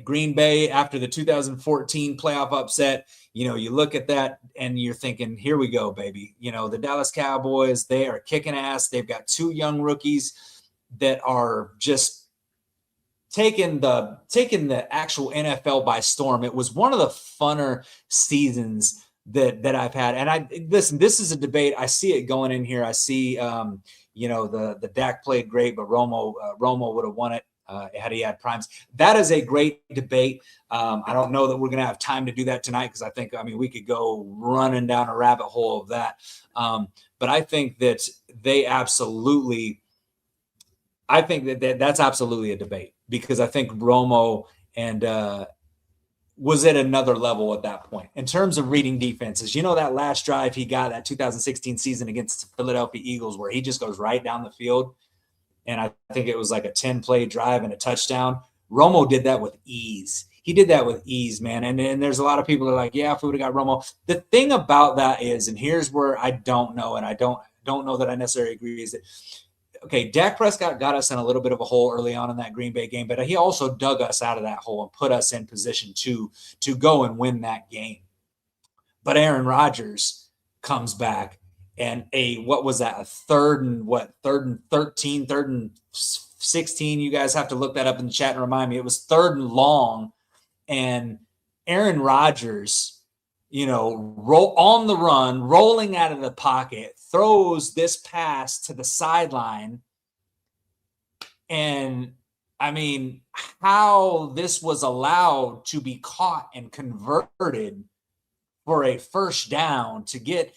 Green Bay after the 2014 playoff upset, you look at that and you're thinking, here we go, baby. The Dallas Cowboys, they are kicking ass. They've got 2 young rookies that are just taking the actual NFL by storm. It was one of the funner seasons that I've had. And listen, this is a debate. I see it going in here. I see, the Dak played great, but Romo would have won it. Had he had primes. That is a great debate. I don't know that we're going to have time to do that tonight because we could go running down a rabbit hole of that. But I think that that's absolutely a debate because I think Romo and was at another level at that point in terms of reading defenses. That last drive he got that 2016 season against the Philadelphia Eagles where he just goes right down the field. And I think it was like a 10-play drive and a touchdown. Romo did that with ease. He did that with ease, man. And there's a lot of people that are like, yeah, if we would have got Romo. The thing about that is, and here's where I don't know, and I don't know that I necessarily agree, is that, okay, Dak Prescott got us in a little bit of a hole early on in that Green Bay game, but he also dug us out of that hole and put us in position to go and win that game. But Aaron Rodgers comes back. And what was that? A third and 13, third and 16. You guys have to look that up in the chat and remind me. It was 3rd and long. And Aaron Rodgers, roll on the run, rolling out of the pocket, throws this pass to the sideline. And how this was allowed to be caught and converted for a first down to get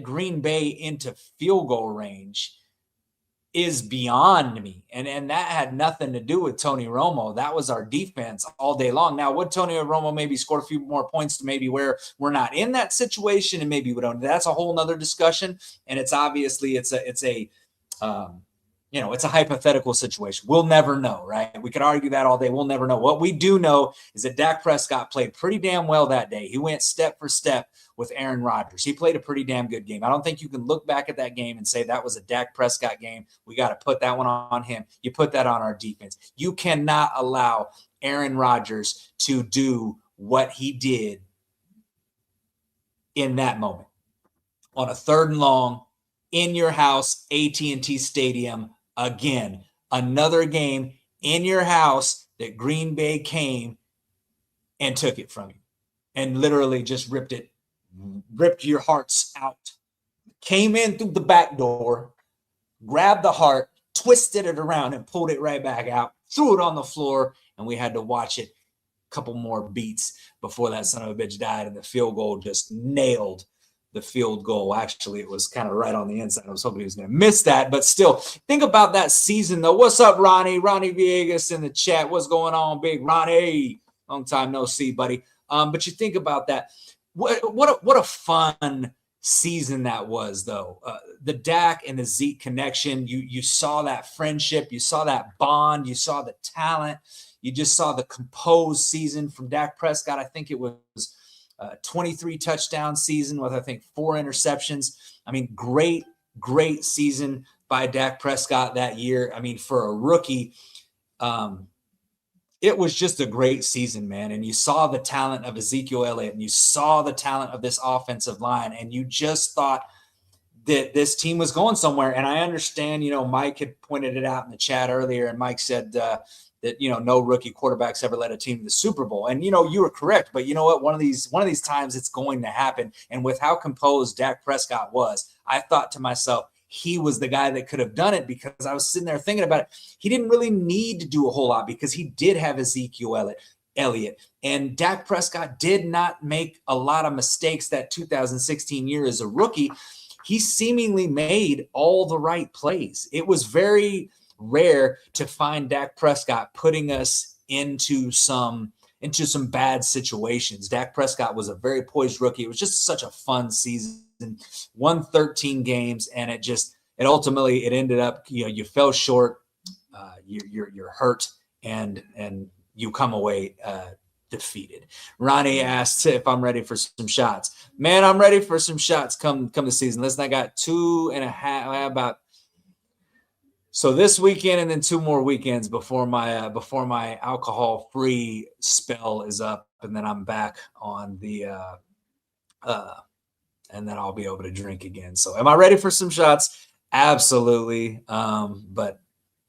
Green Bay into field goal range is beyond me. And that had nothing to do with Tony Romo. That was our defense all day long. Now, would Tony Romo maybe score a few more points to maybe where we're not in that situation and maybe we don't? That's a whole nother discussion. And it's obviously it's a hypothetical situation. We'll never know, right? We could argue that all day. We'll never know. What we do know is that Dak Prescott played pretty damn well that day. He went step for step with Aaron Rodgers. He played a pretty damn good game. I don't think you can look back at that game and say that was a Dak Prescott game. We got to put that one on him. You put that on our defense. You cannot allow Aaron Rodgers to do what he did in that moment. On a 3rd and long, in your house, AT&T Stadium, again, another game in your house that Green Bay came and took it from you and literally just ripped your hearts out. Came in through the back door, grabbed the heart, twisted it around and pulled it right back out, threw it on the floor, and we had to watch it a couple more beats before that son of a bitch died and the field goal just nailed the field goal. Actually, it was kind of right on the inside. I was hoping he was going to miss that, but still, think about that season, though. What's up, Ronnie? Ronnie Villegas in the chat. What's going on, big Ronnie? Long time no see, buddy. But you think about that. What a fun season that was, though. The Dak and the Zeke connection. You saw that friendship. You saw that bond. You saw the talent. You just saw the composed season from Dak Prescott. I think it was 23 touchdown season with, I think, 4 interceptions. Great season by Dak Prescott that year. For a rookie, it was just a great season, man. And you saw the talent of Ezekiel Elliott and you saw the talent of this offensive line. And you just thought that this team was going somewhere. And I understand, Mike had pointed it out in the chat earlier. And Mike said, that no rookie quarterbacks ever led a team to the Super Bowl. And you were correct, but you know what? One of these times it's going to happen. And with how composed Dak Prescott was, I thought to myself, he was the guy that could have done it because I was sitting there thinking about it. He didn't really need to do a whole lot because he did have Ezekiel Elliott. And Dak Prescott did not make a lot of mistakes that 2016 year as a rookie. He seemingly made all the right plays. It was very rare to find Dak Prescott putting us into some bad situations. Dak Prescott was a very poised rookie. It was just such a fun season. Won 13 games, and it ultimately ended up, you fell short, you're hurt, and you come away defeated. Ronnie asked if I'm ready for some shots. Man, I'm ready for some shots come the season. Listen, I got 2.5, about So this weekend and then 2 more weekends before my alcohol-free spell is up, and then I'm back on the and then I'll be able to drink again. So am I ready for some shots? Absolutely. But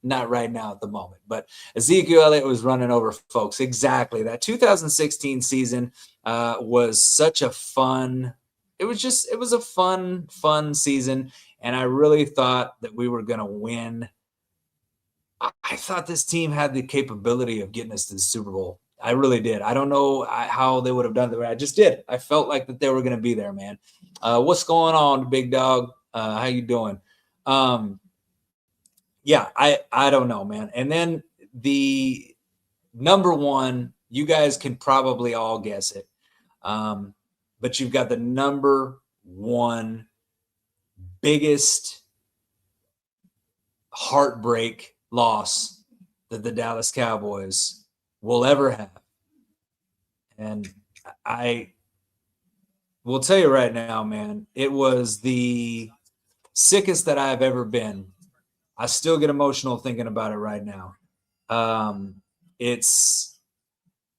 not right now at the moment. But Ezekiel Elliott was running over folks. Exactly. That 2016 season was such a fun. It was a fun season. And I really thought that we were going to win. I thought this team had the capability of getting us to the Super Bowl. I really did. I don't know how they would have done it, but I just did. I felt like that they were going to be there, man. What's going on, big dog? How you doing? Yeah, I don't know, man. And then the number one, you guys can probably all guess it, but you've got the number one biggest heartbreak loss that the Dallas Cowboys will ever have. And I will tell you right now, man, it was the sickest that I've ever been. I still get emotional thinking about it right now. It's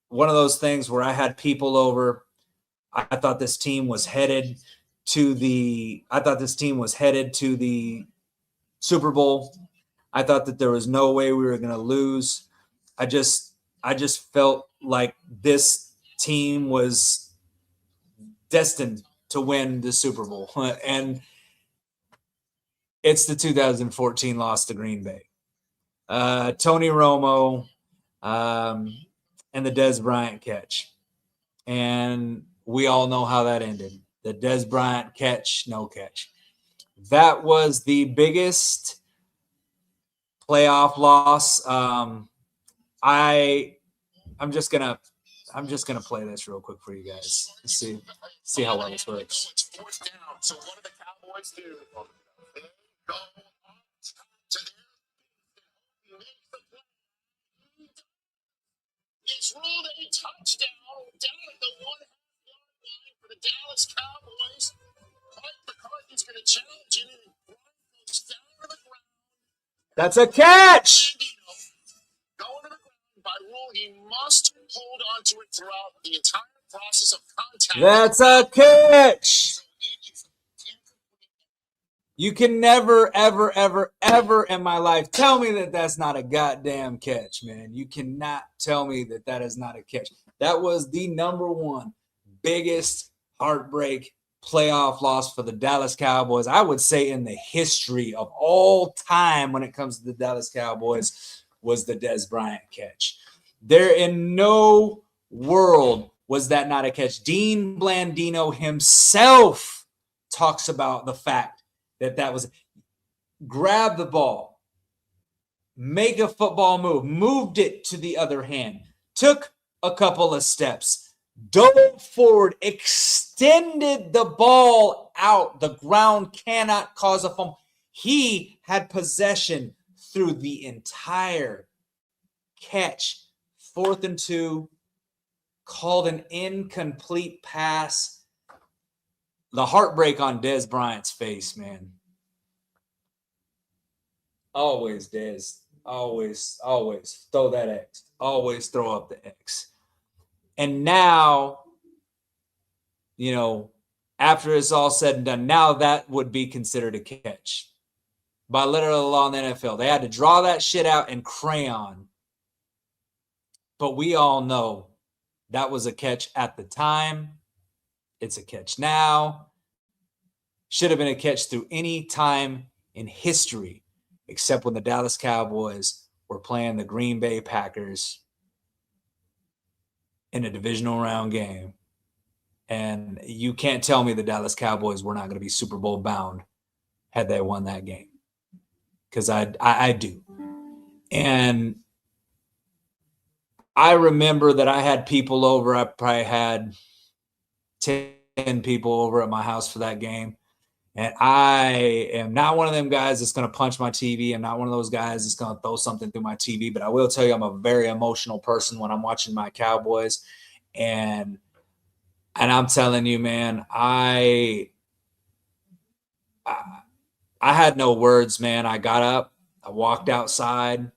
one of those things where I had people over. I thought this team was headed to the Super Bowl. I thought that there was no way we were going to lose. I just felt like this team was destined to win the Super Bowl. And it's the 2014 loss to Green Bay. Tony Romo and the Dez Bryant catch. And we all know how that ended. The Dez Bryant catch, no catch. That was the biggest playoff loss. I'm just gonna play this real quick for you guys. Let's see how well this works. It's fourth down. So what do the Cowboys do? They go to their it's ruled a touchdown down at the 1.5-yard line for the Dallas Cowboys. Mike McCarthy's going to challenge it, and Brian goes down to the ground. That's a catch! Going to the ground by rule, he must hold on to it throughout the entire process of contact. That's a catch! You can never, ever, ever, ever in my life tell me that that's not a goddamn catch, man. You cannot tell me that that is not a catch. That was the number one biggest heartbreak playoff loss for the Dallas Cowboys, I would say, in the history of all time when it comes to the Dallas Cowboys, was the Dez Bryant catch. There in no world was that not a catch. Dean Blandino himself talks about the fact that was grab the ball, make a football move, moved it to the other hand, took a couple of steps, dove forward, extended the ball out. The ground cannot cause a fumble. He had possession through the entire catch. 4th and 2, called an incomplete pass. The heartbreak on Dez Bryant's face, man. Always, Dez. Always throw that X. Always throw up the X. And now, after it's all said and done, now that would be considered a catch by literal law in the NFL. They had to draw that shit out in crayon. But we all know that was a catch at the time. It's a catch now. Should have been a catch through any time in history, except when the Dallas Cowboys were playing the Green Bay Packers in a divisional round game. And you can't tell me the Dallas Cowboys were not going to be Super Bowl bound had they won that game. Because I do. And I remember that I had people over. I probably had 10 people over at my house for that game. And I am not one of them guys that's going to punch my TV. I'm not one of those guys that's going to throw something through my TV. But I will tell you, I'm a very emotional person when I'm watching my Cowboys. And I'm telling you, man, I had no words, man. I got up. I walked outside.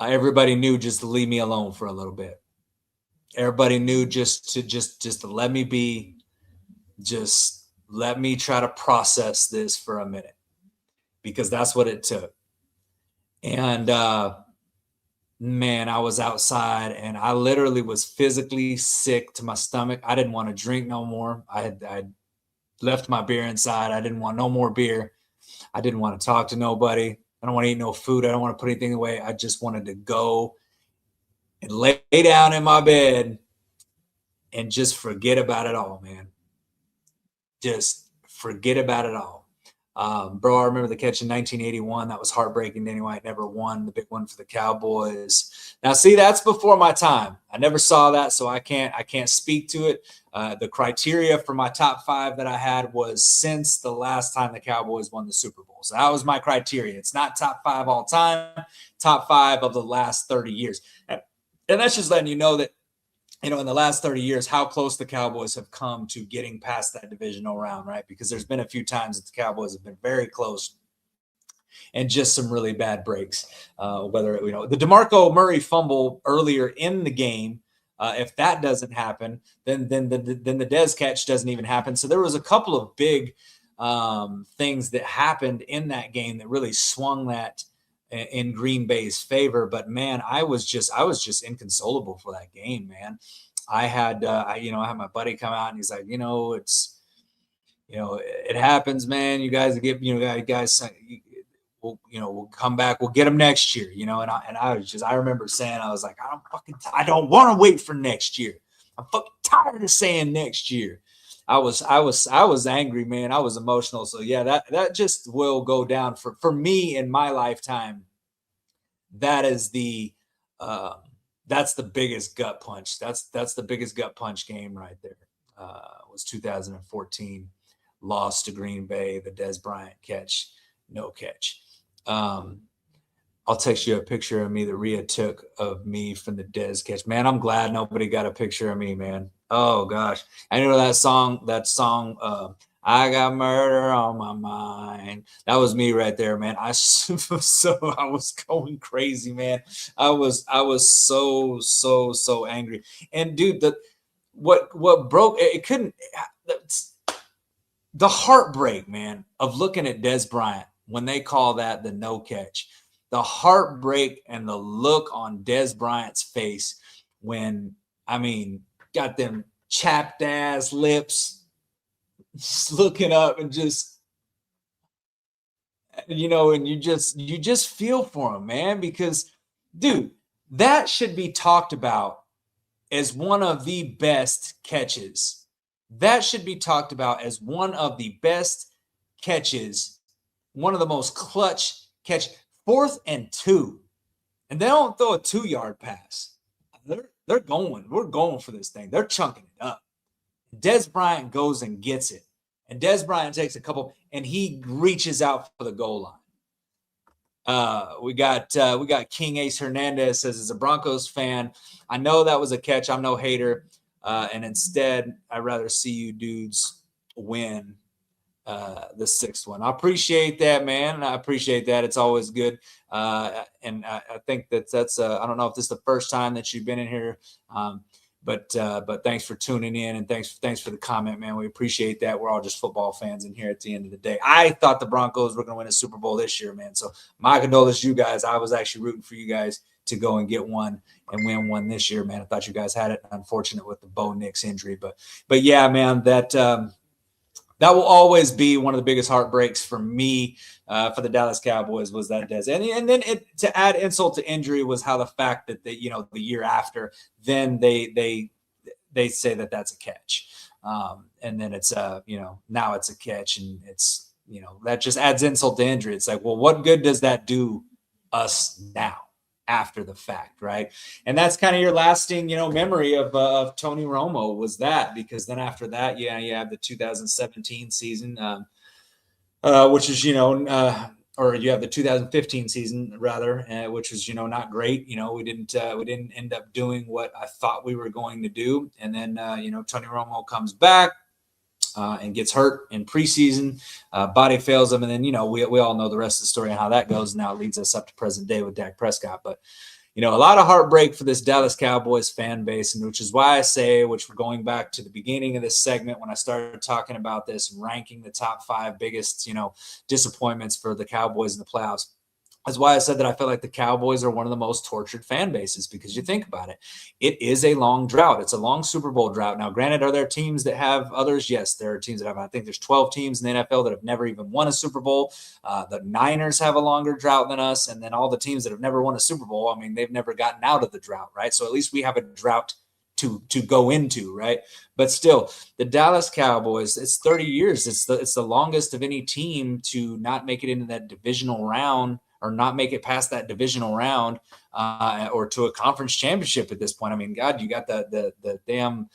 Everybody knew just to leave me alone for a little bit. Everybody knew just to let me be, just let me try to process this for a minute, because that's what it took. And man, I was outside and I literally was physically sick to my stomach. I didn't want to drink no more. I left my beer inside. I didn't want no more beer. I didn't want to talk to nobody. I don't want to eat no food. I don't want to put anything away. I just wanted to go and lay down in my bed and just forget about it all, man. Just forget about it all. Bro, I remember the catch in 1981. That was heartbreaking. Danny White never won the big one for the Cowboys. Now, see, that's before my time. I never saw that, so I can't speak to it. The criteria for my top 5 that I had was since the last time the Cowboys won the Super Bowl. So that was my criteria. It's not top 5 all time, top 5 of the last 30 years. And that's just letting you know that, in the last 30 years, how close the Cowboys have come to getting past that divisional round, right? Because there's been a few times that the Cowboys have been very close and just some really bad breaks. Whether, the DeMarco Murray fumble earlier in the game, if that doesn't happen, then the Dez catch doesn't even happen. So there was a couple of big things that happened in that game that really swung that in Green Bay's favor. But man, I was just inconsolable for that game, man. I had I had my buddy come out and he's like, it happens, man. You guys we'll come back. We'll get them next year, and I remember saying, I was like, I don't want to wait for next year. I'm fucking tired of saying next year. I was angry, man. I was emotional. So yeah, that just will go down for me in my lifetime. That is that's the biggest gut punch. That's the biggest gut punch game right there. Was 2014, loss to Green Bay, the Dez Bryant catch, no catch. I'll text you a picture of me that Rhea took of me from the Dez catch. Man, I'm glad nobody got a picture of me, man. Oh gosh, I know that song. I got murder on my mind. That was me right there, man. I was going crazy, man. I was so angry. And dude, what broke it couldn't the heartbreak, man, of looking at Dez Bryant when they call that the no catch. The heartbreak and the look on Dez Bryant's face when, got them chapped ass lips, just looking up and just, and you just feel for him, man, because, dude, that should be talked about as one of the best catches. That should be talked about as one of the best catches, one of the most clutch catch. 4th and 2, and they don't throw a 2-yard pass. We're going for this thing. They're chunking it up. Dez Bryant goes and gets it, and Dez Bryant takes a couple, and he reaches out for the goal line. We got King Ace Hernandez says, as a Broncos fan, I know that was a catch. I'm no hater, and instead, I'd rather see you dudes win the 6th one. I appreciate that, man. I appreciate that. It's always good. And I think that's I don't know if this is the first time that you've been in here, but thanks for tuning in, and thanks for the comment, man. We appreciate that. We're all just football fans in here at the end of the day. I thought the Broncos were going to win a Super Bowl this year, man. So my condolences to you guys. I was actually rooting for you guys to go and get one and win one this year, man. I thought you guys had it. Unfortunate with the Bo Nix injury, but yeah, man, that will always be one of the biggest heartbreaks for me, for the Dallas Cowboys, was that Dez. And then to add insult to injury was how the fact that the year after, then they say that that's a catch. And then it's now it's a catch, and it's, that just adds insult to injury. It's like, well, what good does that do us now after the fact, right? And that's kind of your lasting, memory of Tony Romo, was that, because then after that, you have the 2017 season, which is, or you have the 2015 season rather, which was, not great. We didn't end up doing what I thought we were going to do. And then, Tony Romo comes back, and gets hurt in preseason. Body fails him. And then, we all know the rest of the story and how that goes. Now it leads us up to present day with Dak Prescott. But, a lot of heartbreak for this Dallas Cowboys fan base, and which is why I say, which we're going back to the beginning of this segment when I started talking about this and ranking the top 5 biggest, disappointments for the Cowboys in the playoffs. That's why I said that I feel like the Cowboys are one of the most tortured fan bases, because you think about it. It is a long drought. It's a long Super Bowl drought. Now, granted, are there teams that have others? Yes, there are teams that have. I think there's 12 teams in the NFL that have never even won a Super Bowl. The Niners have a longer drought than us. And then all the teams that have never won a Super Bowl, I mean, they've never gotten out of the drought, right? So at least we have a drought to go into, right? But still, the Dallas Cowboys, it's 30 years. It's the longest of any team to not make it into that divisional round, or not make it past that divisional round, or to a conference championship at this point. I mean, God, you got the damn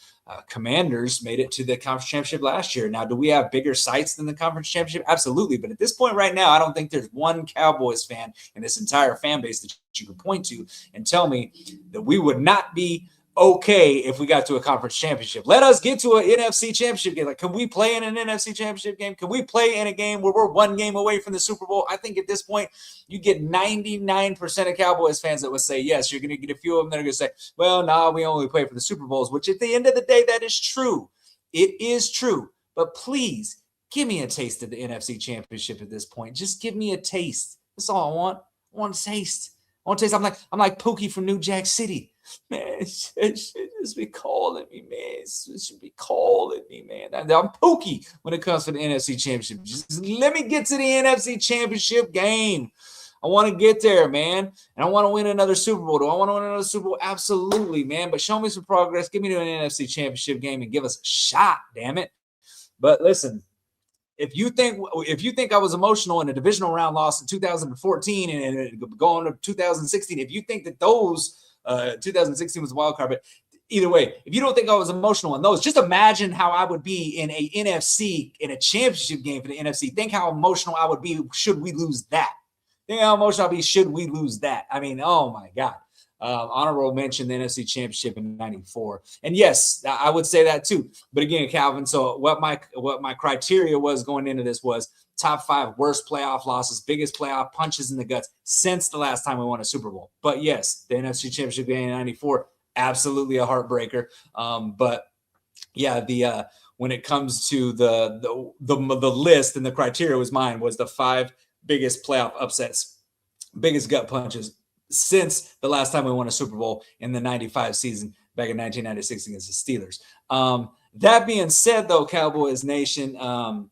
Commanders made it to the conference championship last year. Now, do we have bigger sights than the conference championship? Absolutely. But at this point right now, I don't think there's one Cowboys fan in this entire fan base that you can point to and tell me that we would not be okay if we got to a conference championship. Let us get to an NFC championship game. Like, can we play in an NFC championship game? Can we play in a game where we're one game away from the Super Bowl? I think at this point, you get 99% of Cowboys fans that would say yes. You're going to get a few of them that are going to say, well, no, we only play for the Super Bowls, which at the end of the day, that is true. It is true. But please, give me a taste of the NFC championship at this point. Just give me a taste. That's all I want. I want a taste. I want to taste. I'm like Pookie from New Jack City. Man, it should just be calling me, man. It should be calling me, man. I'm Pookie when it comes to the NFC Championship. Just let me get to the NFC Championship game. I want to get there, man. And I want to win another Super Bowl. Do I want to win another Super Bowl? Absolutely, man. But show me some progress. Give me to an NFC Championship game and give us a shot, damn it. But listen, if you think I was emotional in a divisional round loss in 2014 and going to 2016, if you think that those 2016 was a wild card, but either way, if you don't think I was emotional in those, just imagine how I would be in a NFC, in a championship game for the NFC. Think how emotional I would be should we lose that. Think how emotional I'd be should we lose that. I mean, oh my God. Honorable mention the NFC Championship in '94, and yes, I would say that too. But again, Calvin, so what my criteria was going into this was top 5 worst playoff losses, biggest playoff punches in the guts since the last time we won a Super Bowl. But yes, the NFC Championship game in '94, absolutely a heartbreaker. But yeah, when it comes to the list and the criteria was the 5 biggest playoff upsets, biggest gut punches since the last time we won a Super Bowl in the 95 season back in 1996 against the Steelers. That being said, though, Cowboys Nation, I'm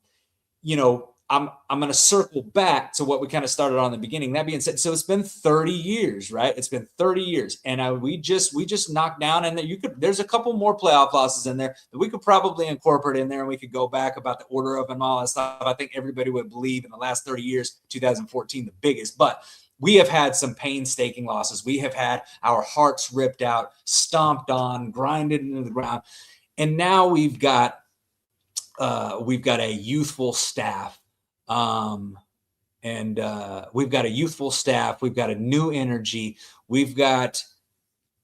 going to circle back to what we kind of started on in the beginning. That being said, so it's been 30 years, right? It's been 30 years. And we just knocked down, and there's a couple more playoff losses in there that we could probably incorporate in there, and we could go back about the order of them and all that stuff. I think everybody would believe in the last 30 years, 2014, the biggest. But we have had some painstaking losses. We have had our hearts ripped out, stomped on, grinded into the ground. And now we've got a youthful staff. We've got a youthful staff. We've got a new energy. We've got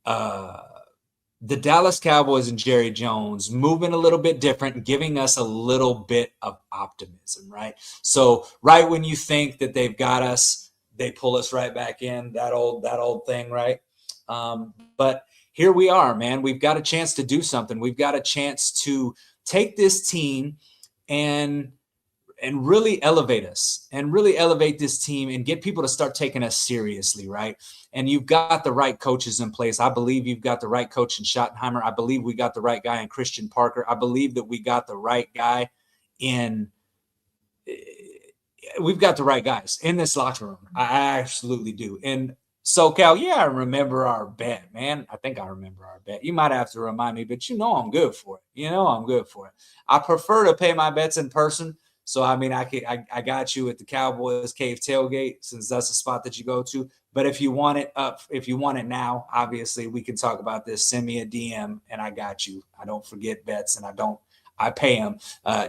the Dallas Cowboys and Jerry Jones moving a little bit different, giving us a little bit of optimism, right? So right when you think that they've got us, they pull us right back in, that old thing, right? But here we are, man. We've got a chance to do something. We've got a chance to take this team and really elevate us and really elevate this team and get people to start taking us seriously, right? And you've got the right coaches in place. I believe you've got the right coach in Schottenheimer. I believe we got the right guy in Christian Parker. I believe that we got the right guy we've got the right guys in this locker room. I absolutely do. And SoCal, yeah, I remember our bet, man. I think I remember our bet. You might have to remind me, but I'm good for it. I'm good for it. I prefer to pay my bets in person. So, I mean, I got you at the Cowboys Cave tailgate, since that's the spot that you go to. But if you want it now, obviously we can talk about this. Send me a DM and I got you. I don't forget bets, and I pay him.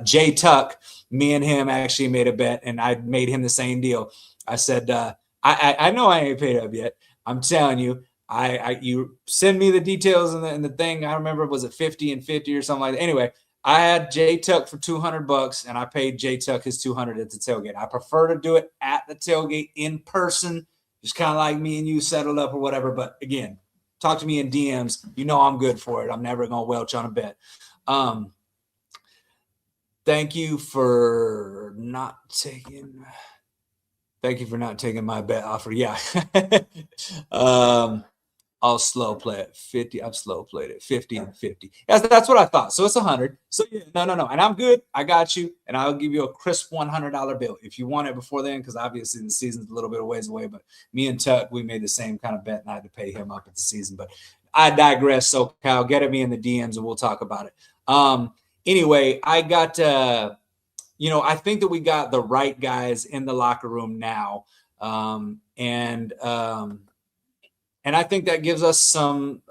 Jay Tuck, me and him actually made a bet, and I made him the same deal. I said, I know I ain't paid up yet. I'm telling you, you send me the details in the thing. I remember, was it 50 and 50 or something like that? Anyway, I had J Tuck for $200 and I paid J Tuck his 200 at the tailgate. I prefer to do it at the tailgate in person, just kind of like me and you settled up or whatever. But again, talk to me in DMs. You know I'm good for it. I'm never going to welch on a bet. Thank you for not taking my bet offer. Yeah. I'll slow play it 50. I've slow played it 50 and 50. That's what I thought. So it's 100. So yeah, no. And I'm good. I got you. And I'll give you a crisp $100 bill if you want it before then, because obviously the season's a little bit of ways away. But me and Tuck, we made the same kind of bet and I had to pay him up at the season. But I digress. So Kyle, get at me in the DMs and we'll talk about it. Anyway, I got I think that we got the right guys in the locker room now. And I think that gives us some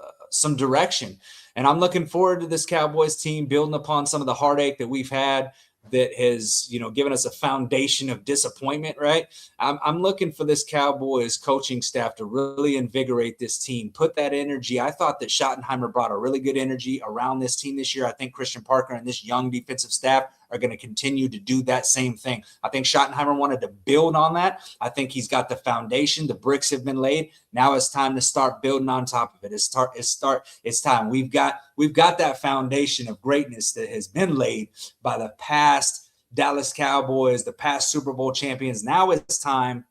direction. And I'm looking forward to this Cowboys team building upon some of the heartache that we've had that has, given us a foundation of disappointment, right? I'm looking for this Cowboys coaching staff to really invigorate this team, put that energy. I thought that Schottenheimer brought a really good energy around this team this year. I think Christian Parker and this young defensive staff are going to continue to do that same thing. I think Schottenheimer wanted to build on that. I think he's got the foundation. The bricks have been laid. Now it's time to start building on top of it. It's time. We've got that foundation of greatness that has been laid by the past Dallas Cowboys, the past Super Bowl champions. Now it's time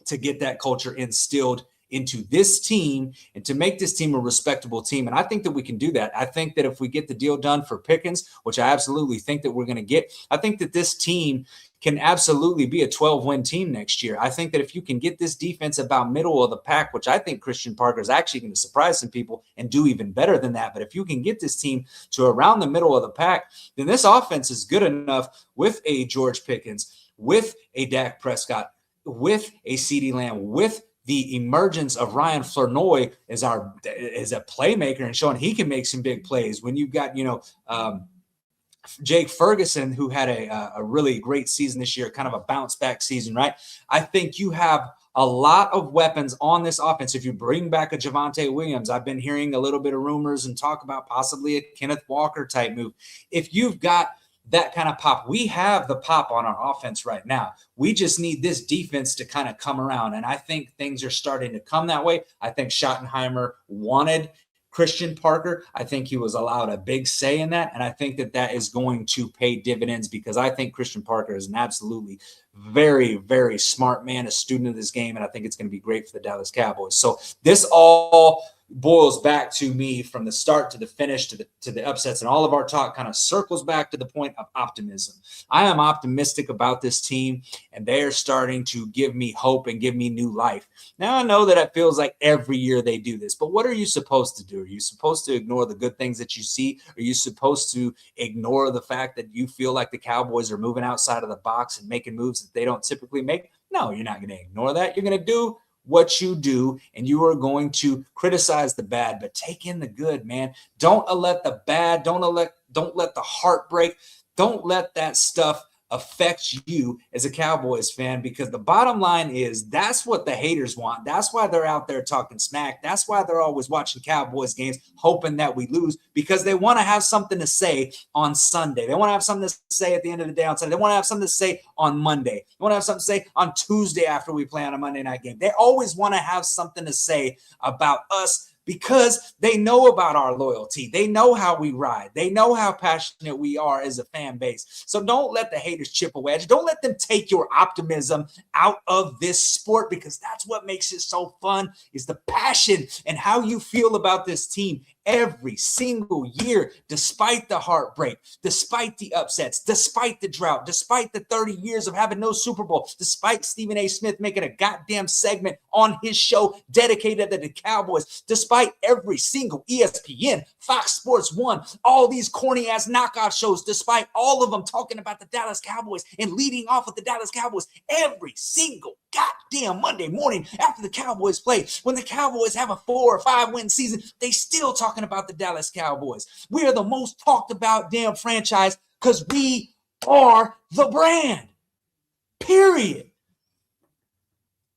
to get that culture instilled into this team and to make this team a respectable team. And I think that we can do that. I think that if we get the deal done for Pickens, which I absolutely think that we're going to get, I think that this team can absolutely be a 12-win team next year. I think that if you can get this defense about middle of the pack, which I think Christian Parker is actually going to surprise some people and do even better than that. But if you can get this team to around the middle of the pack, then this offense is good enough with a George Pickens, with a Dak Prescott, with a CeeDee Lamb, with the emergence of Ryan Flournoy as a playmaker and showing he can make some big plays. When you've got, Jake Ferguson, who had a really great season this year, kind of a bounce back season, right? I think you have a lot of weapons on this offense. If you bring back a Javonte Williams, I've been hearing a little bit of rumors and talk about possibly a Kenneth Walker type move. If you've got that kind of pop, we have the pop on our offense right now. We just need this defense to kind of come around. And I think things are starting to come that way. I think Schottenheimer wanted Christian Parker. I think he was allowed a big say in that. And I think that that is going to pay dividends because I think Christian Parker is an absolutely very, very smart man, a student of this game. And I think it's going to be great for the Dallas Cowboys. So this all boils back to me from the start to the finish to the upsets, and all of our talk kind of circles back to the point of optimism. I am optimistic about this team, and they are starting to give me hope and give me new life. Now, I know that it feels like every year they do this, but what are you supposed to do? Are you supposed to ignore the good things that you see? Are you supposed to ignore the fact that you feel like the Cowboys are moving outside of the box and making moves that they don't typically make? No, you're not going to ignore that. You're going to do what you do, and you are going to criticize the bad, but take in the good, man. Don't let the bad, don't let the heartbreak, don't let that stuff affect you as a Cowboys fan, because the bottom line is that's what the haters want. That's why they're out there talking smack. That's why they're always watching Cowboys games, hoping that we lose, because they want to have something to say on Sunday. They want to have something to say at the end of the day on Sunday. They want to have something to say on Monday. They want to have something to say on Tuesday after we play on a Monday night game. They always want to have something to say about us, because they know about our loyalty. They know how we ride. They know how passionate we are as a fan base. So don't let the haters chip away at you. Don't let them take your optimism out of this sport, because that's what makes it so fun, is the passion and how you feel about this team every single year, despite the heartbreak, despite the upsets, despite the drought, despite the 30 years of having no Super Bowl, despite Stephen A. Smith making a goddamn segment on his show dedicated to the Cowboys, despite every single ESPN, Fox Sports 1, all these corny ass knockoff shows, despite all of them talking about the Dallas Cowboys and leading off with the Dallas Cowboys every single goddamn Monday morning after the Cowboys play. When the Cowboys have a 4 or 5 win season, they still talking about the Dallas Cowboys. We are the most talked about damn franchise because we are the brand. Period.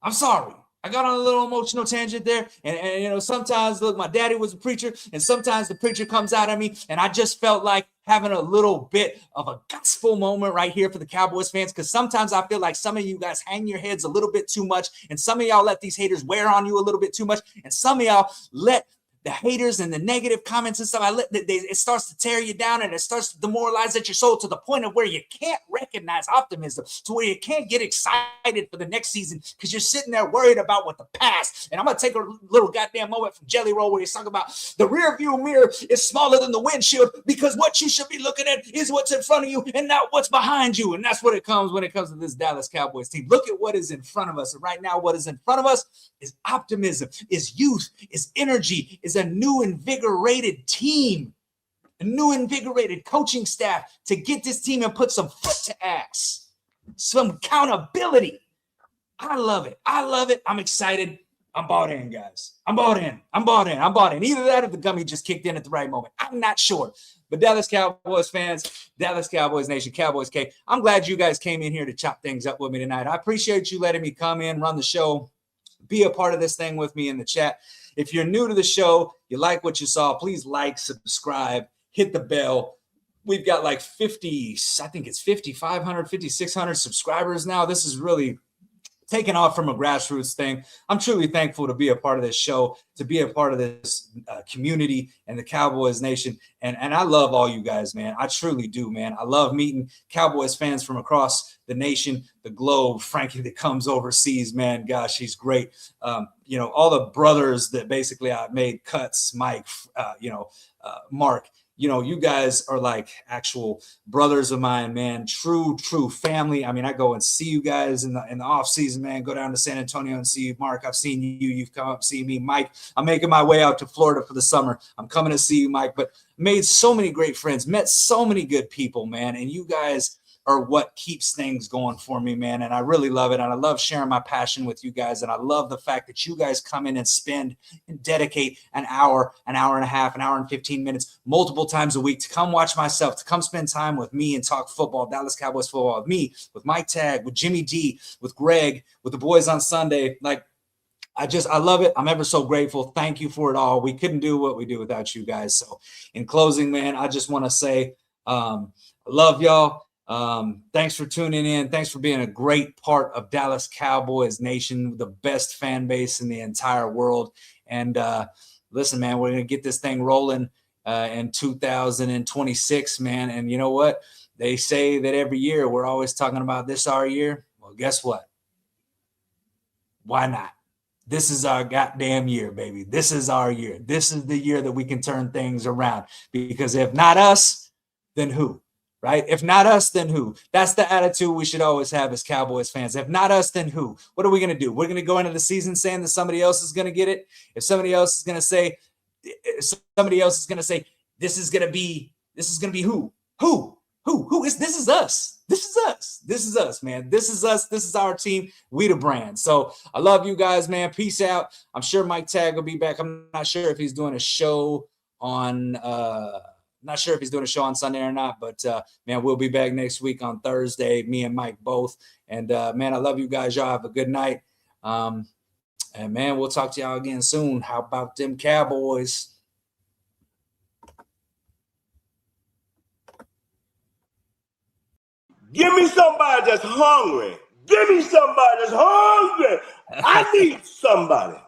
I'm sorry. I got on a little emotional tangent there. And sometimes, look, my daddy was a preacher, and sometimes the preacher comes out of me, and I just felt like having a little bit of a gospel moment right here for the Cowboys fans, because sometimes I feel like some of you guys hang your heads a little bit too much, and some of y'all let these haters wear on you a little bit too much, and some of y'all let the haters and the negative comments and stuff, it starts to tear you down, and it starts to demoralize at your soul to the point of where you can't recognize optimism, to where you can't get excited for the next season because you're sitting there worried about what the past. And I'm going to take a little goddamn moment from Jelly Roll where he's talking about the rear view mirror is smaller than the windshield, because what you should be looking at is what's in front of you and not what's behind you. And that's what it comes when it comes to this Dallas Cowboys team. Look at what is in front of us. And right now, what is in front of us is optimism, is youth, is energy, is a new invigorated team, a new invigorated coaching staff to get this team and put some foot to ass, some accountability. I love it. I love it. I'm excited. I'm bought in, guys. I'm bought in. Either that or the gummy just kicked in at the right moment. I'm not sure. But Dallas Cowboys fans, Dallas Cowboys Nation, Cowboys K, I'm glad you guys came in here to chop things up with me tonight. I appreciate you letting me come in, run the show, be a part of this thing with me in the chat. If you're new to the show, you like what you saw, please like, subscribe, hit the bell. We've got like 50, I think it's 5,500, 5,600 subscribers now. This is really taking off from a grassroots thing. I'm truly thankful to be a part of this show, to be a part of this community and the Cowboys Nation. And I love all you guys, man. I truly do, man. I love meeting Cowboys fans from across the nation, the globe. Frankie that comes overseas, man, gosh, he's great. All the brothers that basically I made cuts, Mike, Mark. You guys are like actual brothers of mine, man. True family. I mean, I go and see you guys in the off season, man. Go down to San Antonio and see you, Mark. I've seen you. You've come up, see me, Mike. I'm making my way out to Florida for the summer. I'm coming to see you, Mike. But made so many great friends, met so many good people, man. And you guys are what keeps things going for me, man. And I really love it. And I love sharing my passion with you guys. And I love the fact that you guys come in and spend and dedicate an hour and a half, an hour and 15 minutes, multiple times a week to come watch myself, to come spend time with me and talk football, Dallas Cowboys football, with me, with Mike Tagg, with Jimmy D, with Greg, with the boys on Sunday. Like, I love it. I'm ever so grateful. Thank you for it all. We couldn't do what we do without you guys. So in closing, man, I just want to say, I love y'all. Thanks for tuning in. Thanks for being a great part of Dallas Cowboys Nation, the best fan base in the entire world. And listen, man, we're going to get this thing rolling in 2026, man. And you know what? They say that every year we're always talking about this our year. Well, guess what? Why not? This is our goddamn year, baby. This is our year. This is the year that we can turn things around. Because if not us, then who? Right? If not us, then who? That's the attitude we should always have as Cowboys fans. If not us, then who? What are we going to do? We're going to go into the season saying that somebody else is going to get it. If somebody else is going to say, this is going to be who? This is us. This is us, man. This is us. This is our team. We the brand. So I love you guys, man. Peace out. I'm sure Mike Tagg will be back. I'm not sure if he's doing a show on Sunday or not, but man, we'll be back next week on Thursday, me and Mike both. And man, I love you guys. Y'all have a good night. And man, we'll talk to y'all again soon. How about them Cowboys? Give me somebody that's hungry. I need somebody.